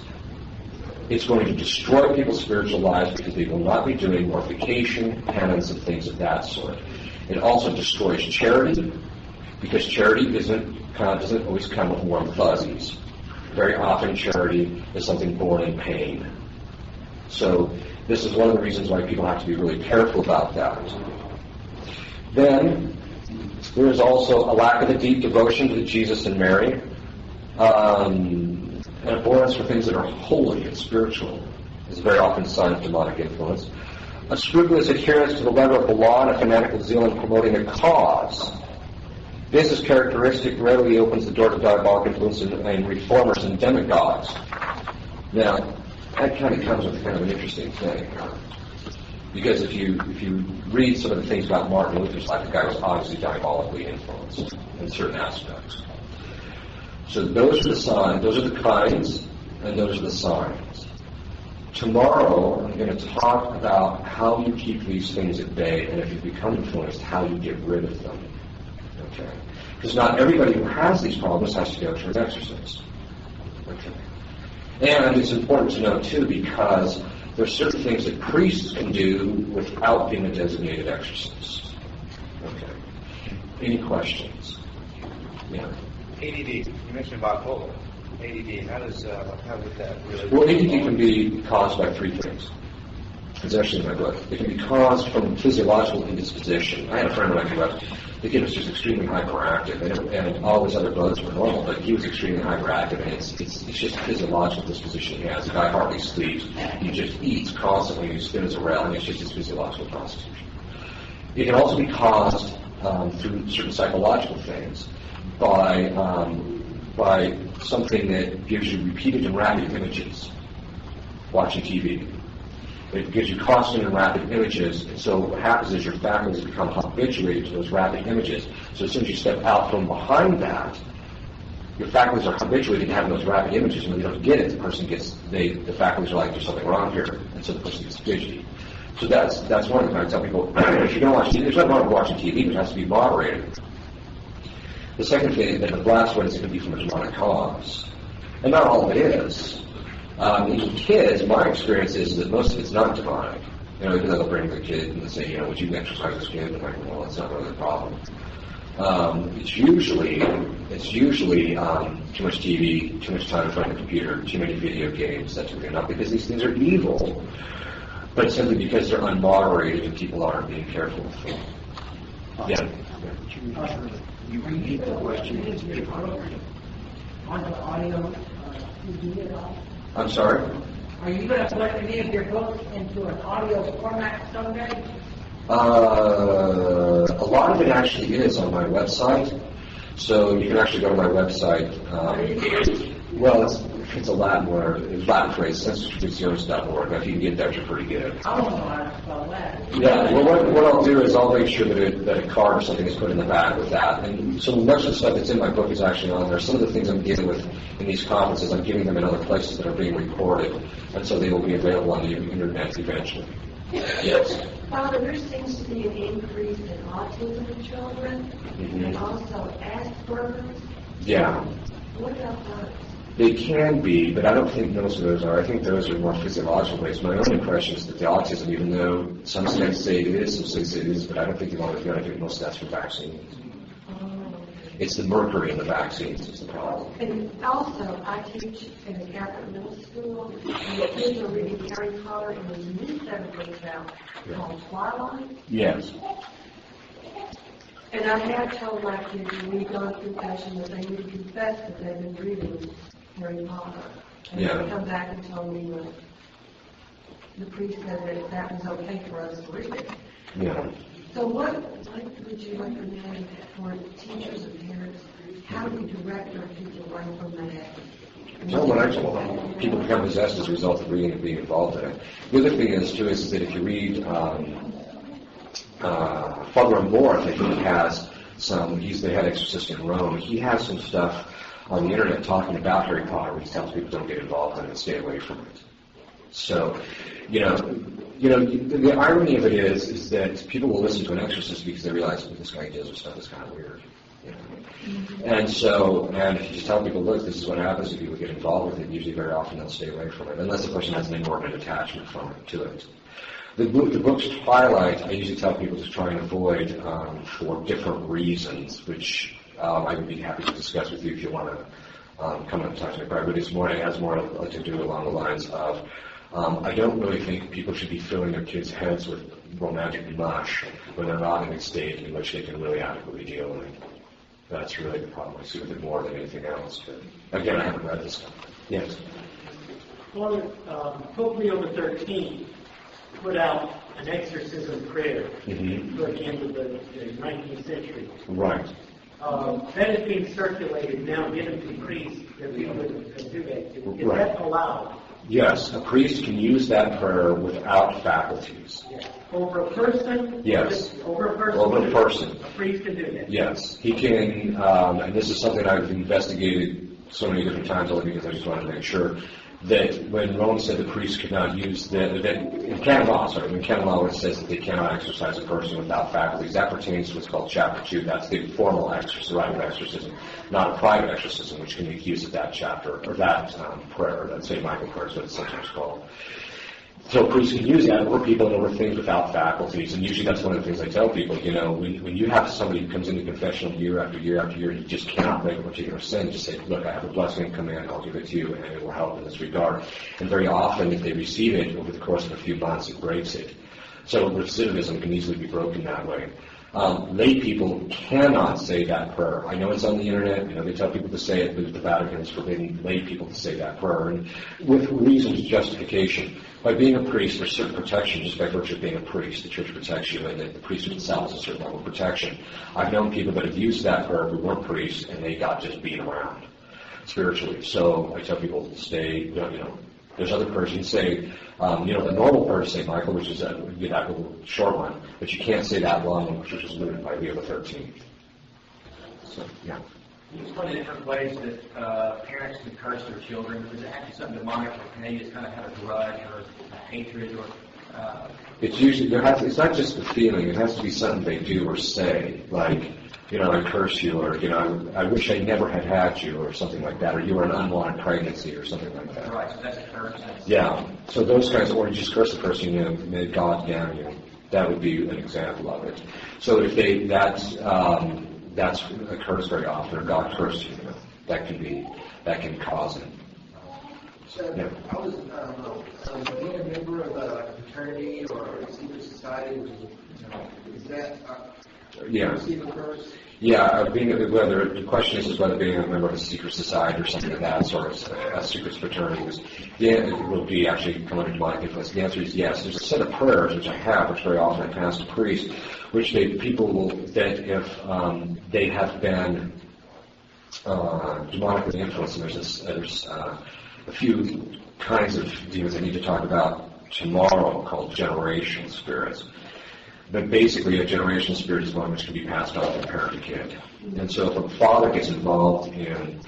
it's going to destroy people's spiritual lives because they will not be doing mortification, penance, and things of that sort. It also destroys charity because charity doesn't always come with warm fuzzies. Very often charity is something born in pain. So This is one of the reasons why people have to be really careful about that. Then, there is also a lack of a deep devotion to Jesus and Mary, an abhorrence for things that are holy and spiritual is very often a sign of demonic influence. A scrupulous adherence to the letter of the law and a fanatical zeal in promoting a cause. This is characteristic readily opens the door to diabolic influence and reformers and demagogues. Now, that kind of comes with kind of an interesting thing. Because if you read some of the things about Martin Luther's life, the guy was obviously diabolically influenced in certain aspects. So those are the signs, those are the kinds, and those are the signs. Tomorrow, I'm going to talk about how you keep these things at bay, and if you become influenced, how you get rid of them. Okay? Because not everybody who has these problems has to go to an exorcist. Okay? And it's important to know, too, because there are certain things that priests can do without being a designated exorcist. Okay. Any questions? Yeah. ADD. You mentioned bipolar. ADD. How would that really? Well, ADD can be caused by three things. It's actually in my book. It can be caused from physiological indisposition. I had a friend when I came up. The kid was just extremely hyperactive, and all his other brothers were normal, but he was extremely hyperactive, and it's just a physiological disposition he has. The guy hardly sleeps. He just eats constantly. He spins around. It's just his physiological constitution. It can also be caused through certain psychological things by something that gives you repeated and rapid images. Watching TV. It gives you constant and rapid images, and so what happens is your faculties become habituated to those rapid images. So as soon as you step out from behind that, your faculties are habituated to having those rapid images, and when you don't get it, the faculties are like, there's something wrong here, and so the person gets fidgety. So that's one of the things I tell people, if you're going to watch TV, there's nothing wrong with watching TV, but it has to be moderated. The second thing, that the last one is it can be from a demonic cause. And not all of it is. In kids, my experience is that most of it's not demonic. Even though they'll bring the kid and they say, would you exercise this kid? And I'm like, well, that's not really the problem. It's usually too much TV, too much time in front of the computer, too many video games, that sort of thing. Not because these things are evil, but simply because they're unmoderated and people aren't being careful with them. Yeah. You repeat the question. On the audio, CD at all? I'm sorry? Are you going to put any of your books into an audio format someday? A lot of it actually is on my website. So you can actually go to my website. Well, it's a Latin word. It's Latin phrase, sensustrations.org. If you can get that, you're pretty good. I don't know how to spell that. Yeah, well, what I'll do is I'll make sure that a card or something is put in the back with that. And so much of the stuff that's in my book is actually on there. Some of the things I'm dealing with in these conferences, I'm giving them in other places that are being recorded. And so they will be available on the internet eventually. Yes. Father, there seems to be an increase in autism in children and also Asperger's. Yeah. What about those? They can be, but I don't think most of those are. I think those are more physiological based. My own impression is that the autism, even though some states say it is, some states say it is, but I don't think I think most of that's from vaccines. It's the mercury in the vaccines is the problem. And also, I teach in a Catholic middle school, and the kids are reading Harry Potter, and there's a new set of books out called Twilight. Yes. And I have told my kids when we've gone through confession that they need to confess that they've been reading Harry Potter. And they come back and told me that the priest said that that was okay for us to read it. Yeah. So what would you recommend for teachers and parents? How do we direct our kids away from that? Well, what I told people become possessed as a result of reading and being involved in it. The other thing is, too, is that if you read Father Amorth, I think he has some, he's the head exorcist in Rome, he has some stuff on the internet talking about Harry Potter where he tells people don't get involved in it and stay away from it. So, the irony of it is that people will listen to an exorcist because they realize what this guy does or stuff is kind of weird. And if you just tell people, look, this is what happens if people get involved with it, usually very often they'll stay away from it, unless the person has an inordinate attachment to it. The book's Twilight, I usually tell people to try and avoid for different reasons, which I would be happy to discuss with you if you want to come up and talk to me privately. It has more to do along the lines of I don't really think people should be filling their kids' heads with romantic mush when they're not in a state in which they can really adequately deal with it. That's really the problem I see with it more than anything else. But again, I haven't read this stuff. Yes? Father, Pope Leo XIII put out an exorcism prayer toward the end of the 19th century. Right. That is being circulated now, given to priests that people can do that. Is Right. that allowed? Yes, a priest can use that prayer without faculties. Yeah. Over a person? Yes. Over a person? Over a person. A priest can do that? Yes, he can, and this is something I've investigated so many different times only because I just wanted to make sure, that when Rome said the priest could not use that in canon law, in canon law it says that they cannot exorcise a person without faculties, that pertains to what's called chapter 2. That's the formal rite of exorcism, not a private exorcism, which can make use of that chapter, or that prayer, that St. Michael prayer is what it's sometimes called. So priests can use that over people and over things without faculties, and usually that's one of the things I tell people, when you have somebody who comes into confessional year after year after year, and you just cannot break a particular sin, just say, look, I have a blessing and command, I'll give it to you, and it will help in this regard. And very often, if they receive it over the course of a few months, it breaks it. So recidivism can easily be broken that way. Lay people cannot say that prayer. I know it's on the internet. They tell people to say it, but the Vatican is forbidding lay people to say that prayer, and with reasons, justification. By being a priest, there's certain protection just by virtue of being a priest. The church protects you, and the priesthood itself is a certain level of protection. I've known people that have used that prayer who weren't priests, and they got just beaten around spiritually. So I tell people to stay. There's other prayers you can say. The normal prayer to St. Michael, which is that little short one, but you can't say that long one, which was limited by Leo XIII. So, yeah. You explain the different ways that parents can curse their children. Is it actually something demonic, or can they just kind of have a grudge or a hatred, or? It's usually it's not just the feeling. It has to be something they do or say, like, I curse you, or I wish I never had you, or something like that, or you were an unwanted pregnancy, or something like that. Right. So that's a curse. Yeah. So those kinds, or you just curse the person, may God damn you. That would be an example of it. So if that's occurs very often, or God cursed you, that can cause it. So Yeah. I was, being a member of a fraternity or a secret society, is that receive a curse? Yeah, the question is whether being a member of a secret society or something of that sort, a secret fraternity will be actually come under demonic influence. The answer is yes. There's a set of prayers, which I have, which very often I pass to priests, which people will, that if they have been demonically influenced, and there's a few kinds of demons I need to talk about tomorrow called generation spirits. But basically, a generation spirit is one which can be passed on from parent to kid. And so if a father gets involved in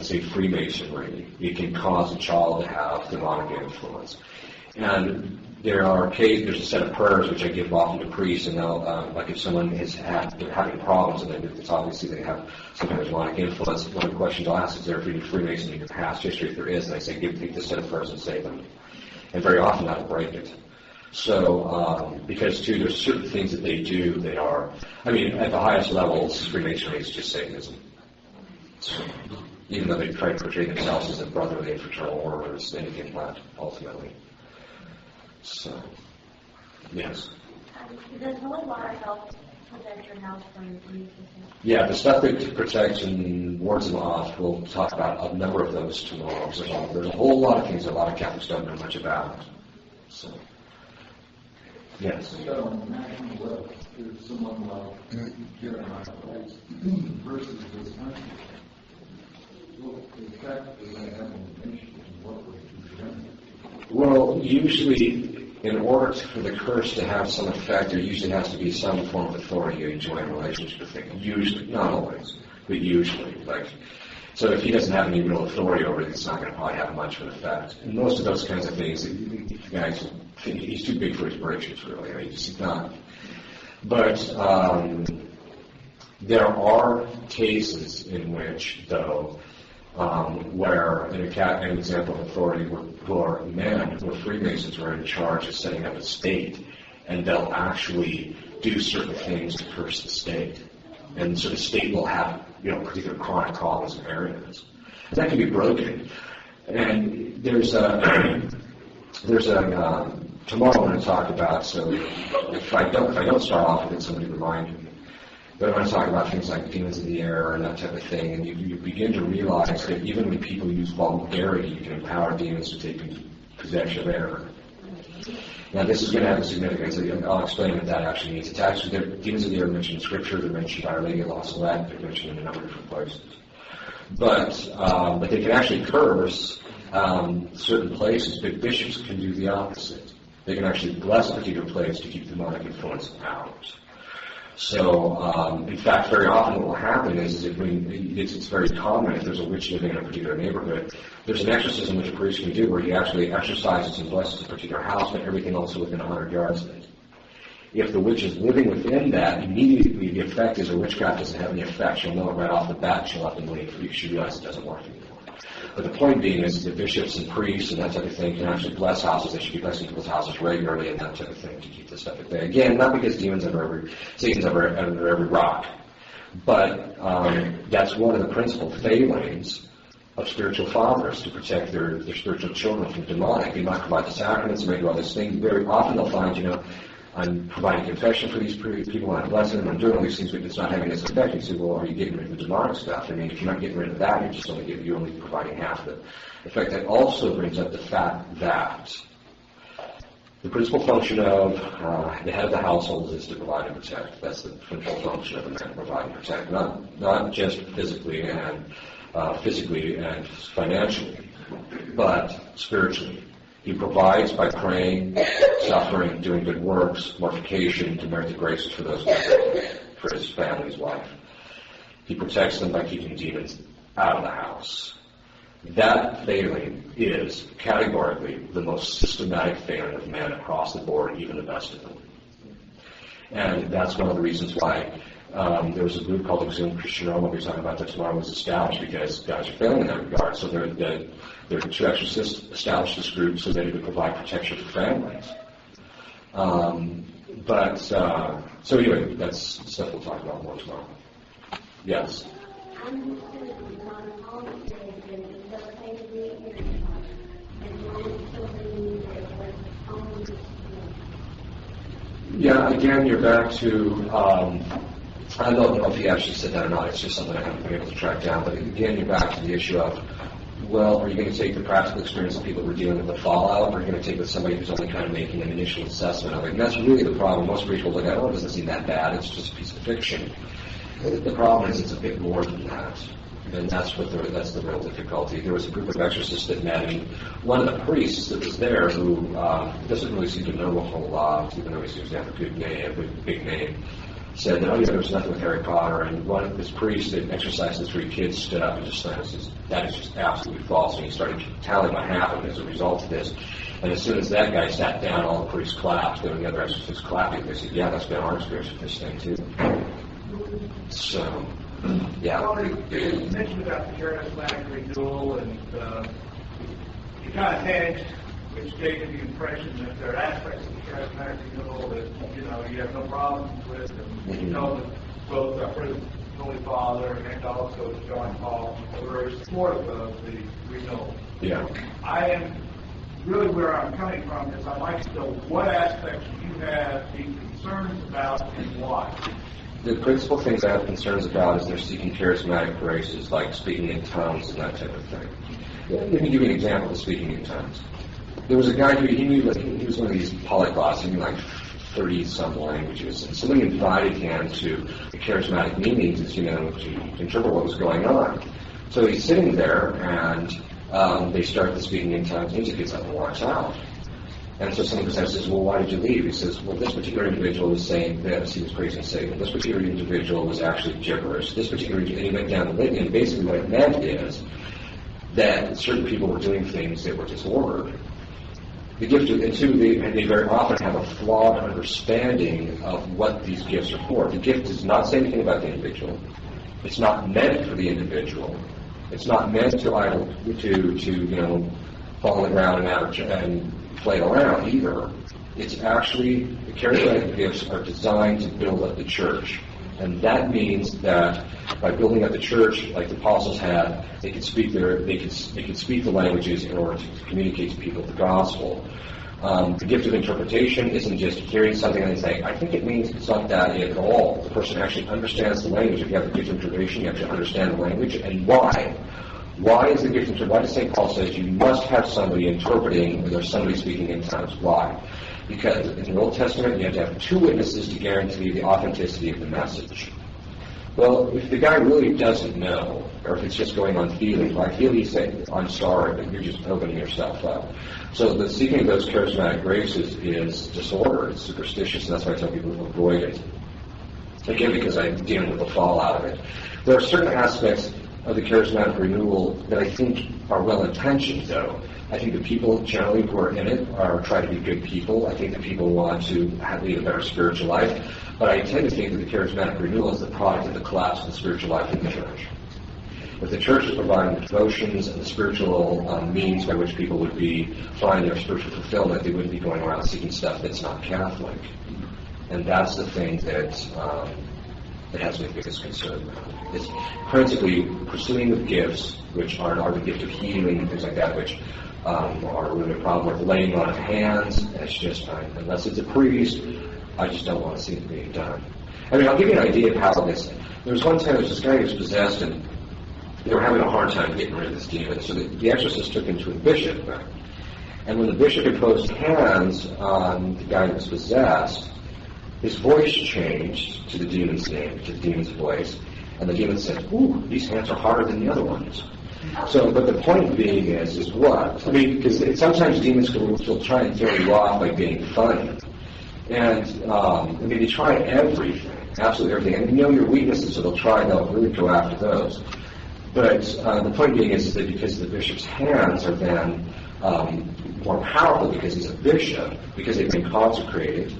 say, Freemasonry, it can cause a child to have demonic influence. And there's a set of prayers which I give often to priests, and they'll, like if someone they're having problems, and it's obviously they have some kind of demonic influence, one of the questions I'll ask is, there any Freemason in your past history? If there is, and I say, take this set of prayers and say them. And very often that'll break it. So, because too, there's certain things that they do that are, at the highest levels, Freemasonry is just Satanism. So, even though they try to portray themselves as a brotherly and fraternal order, it's anything but, ultimately. So, yes. Does holy water help protect your house from diseases? Yeah, the stuff that protects and wards them off, we'll talk about a number of those tomorrow. There's a whole lot of things that a lot of Catholics don't know much about. So. Yes. On the national level, there's someone like Jeremiah Price versus this country. Well, the fact that they have a nation and what was presented. Well, usually, in order for the curse to have some effect, there usually has to be some form of authority you enjoy in relationship with things. Usually, not always, but usually. So if he doesn't have any real authority over it, it's not going to probably have much of an effect. And most of those kinds of things, the guys, he's too big for his britches, really. He's not. But there are cases in which, though, where an example of authority where men who are Freemasons who are in charge of setting up a state, and they'll actually do certain things to curse the state. And so the state will have, particular chronic problems and areas. That can be broken. And there's there's a tomorrow I'm going to talk about. So if I don't start off with it, somebody remind me. But I want to talk about things like demons of the air and that type of thing, and you begin to realize that even when people use vulgarity, you can empower demons to take possession of air. Now, this is going to have a significance. I'll explain what that actually means. It's actually, demons of the air are mentioned in Scripture. They're mentioned by Our Lady of La Salette. They're mentioned in a number of different places. But they can actually curse certain places. But bishops can do the opposite. They can actually bless a particular place to keep demonic influence out. So, in fact, very often what will happen is it's very common if there's a witch living in a particular neighborhood, there's an exorcism which a priest can do where he actually exorcises and blesses a particular house, but everything also within 100 yards of it. If the witch is living within that, immediately the effect is a witchcraft doesn't have any effect. She'll know it right off the bat. She'll have to leave because she realizes it doesn't work anymore. But the point being is that bishops and priests and that type of thing can actually bless houses. They should be blessing people's houses regularly and that type of thing to keep this stuff at bay. Again, not because Satan's under every rock, but that's one of the principal failings of spiritual fathers to protect their spiritual children from demonic. They might provide the sacraments, they may do all these things. Very often they'll find, I'm providing confession for these people, I'm blessing them, I'm doing all these things, but it's not having this effect. You say, well, are you getting rid of the demonic stuff? I mean, if you're not getting rid of that, you're only providing half the effect. That also brings up the fact that the principal function of the head of the household is to provide and protect. That's the principal function of a man, provide and protect, not just physically and financially, but spiritually. He provides by praying, suffering, doing good works, mortification to merit the graces for those people, for his family, his wife. He protects them by keeping demons out of the house. That failing is categorically the most systematic failing of man across the board, even the best of them. And that's one of the reasons why there was a group called Exhumed Christian Rome, we'll be talking about that tomorrow, was established because guys are failing in that regard. So their two exorcists established this group so that it would provide protection for families. So anyway, that's stuff we'll talk about more tomorrow. Yes? Yeah, again, you're back to, I don't know if he actually said that or not, it's just something I haven't been able to track down, but again, you're back to the issue of, well, are you going to take the practical experience of people who are dealing with the fallout, or are you going to take with somebody who's only kind of making an initial assessment of it? And that's really the problem. Most people look at, oh, it doesn't seem that bad, it's just a piece of fiction. The problem is it's a bit more than that. And that's the real difficulty. There was a group of exorcists that met, and one of the priests that was there, who doesn't really seem to know a whole lot, even though he seems to have a good name, a big name, said that, there was nothing with Harry Potter, and one of this priest that exorcised the 3 kids stood up and just said, that is just absolutely false, and he started telling what happened as a result of this. And as soon as that guy sat down, all the priests clapped, and the other exorcists clapped. They said, yeah, that's been our experience with this thing, too. So, yeah. Well, you mentioned about the charismatic renewal, and you kind of hedged, which gave you the impression that there are aspects of the charismatic renewal that, you have no problems with, and you know that both our Holy Father and also John Paul are very supportive of the renewal. Yeah. I am really where I'm coming from is I'd like to know what aspects you have the concerns about and why. The principal things I have concerns about is they're seeking charismatic graces like speaking in tongues and that type of thing. Let me give you an example of speaking in tongues. There was a guy who he was one of these polyglots, he knew like 30-some languages, and somebody invited him to the charismatic meetings, to interpret what was going on. So he's sitting there, and they start the speaking in tongues, and he just gets up and walks out. And so someone says, well, why did you leave? He says, well, this particular individual was saying this, he was praising Satan. This particular individual was actually gibberish. This particular, and he went down the litany, and basically what it meant is that certain people were doing things that were disordered. The gift, and two, they very often have a flawed understanding of what these gifts are for. The gift does not say anything about the individual. It's not meant for the individual. It's not meant to fall on the ground and flail around either. It's actually, the charismatic gifts are designed to build up the church. And that means that by building up the church, like the apostles had, they could speak the languages in order to communicate to people the gospel. The gift of interpretation isn't just hearing something and saying, I think it means it's not that at all. The person actually understands the language. If you have the gift of interpretation, you have to understand the language and why. Why is the gift of interpretation? Why does St. Paul says you must have somebody interpreting when there's somebody speaking in tongues? Why? Because in the Old Testament, you have to have two witnesses to guarantee the authenticity of the message. Well, if the guy really doesn't know, or if it's just going on feeling, like he's saying, I'm sorry, but you're just opening yourself up. So the seeking of those charismatic graces is disorder, it's superstitious, and that's why I tell people to avoid it. Again, because I'm dealing with the fallout of it. There are certain aspects of the charismatic renewal that I think are well-intentioned, though. I think the people generally who are in it try to be good people. I think that people want to lead a better spiritual life. But I tend to think that the charismatic renewal is the product of the collapse of the spiritual life in the church. If the church is providing the devotions and the spiritual means by which people would be finding their spiritual fulfillment, they wouldn't be going around seeking stuff that's not Catholic. And that's the thing that has my biggest concern. It's principally pursuing the gifts, which are the gift of healing and things like that, which are really a problem with laying on of hands. And it's just, unless it's a priest, I just don't want to see it being done. I mean, I'll give you an idea of how this. There was one time there was this guy who was possessed, and they were having a hard time getting rid of this demon. So the exorcist took him to a bishop. And when the bishop imposed hands on the guy who was possessed, his voice changed to the demon's name, to the demon's voice, and the demon said, ooh, these hands are harder than the other ones. So, but the point being is what? I mean, because sometimes demons will try and throw you off by being funny. And, I mean, they try everything, absolutely everything. And you know your weaknesses, so they'll really go after those. But the point being is that because the bishop's hands are then more powerful because he's a bishop, because they've been consecrated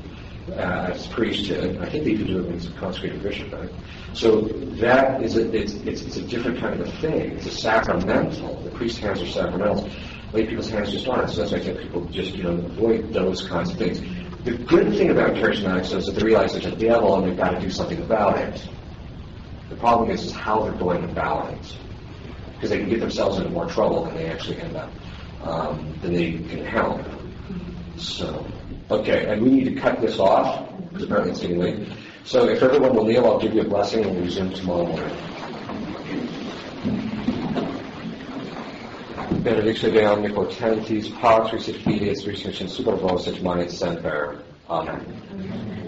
as priesthood. I think they can do it when he's a consecrated bishop, right? So that is it's a different kind of a thing. It's a sacramental. The priest's hands are sacramentals. Lay people's hands just aren't. So that's why I tell people just avoid those kinds of things. The good thing about charismatics is that they realize there's a devil and they've got to do something about it. The problem is how they're going about it. Because they can get themselves into more trouble than they actually end up, than they can help. So, okay, and we need to cut this off, because apparently it's getting late. So if everyone will kneel, I'll give you a blessing and we'll resume tomorrow morning. Benedictio Dei omnipotentis, Patris et Filius, Spiritus Sancti, super vos et semper. Amen.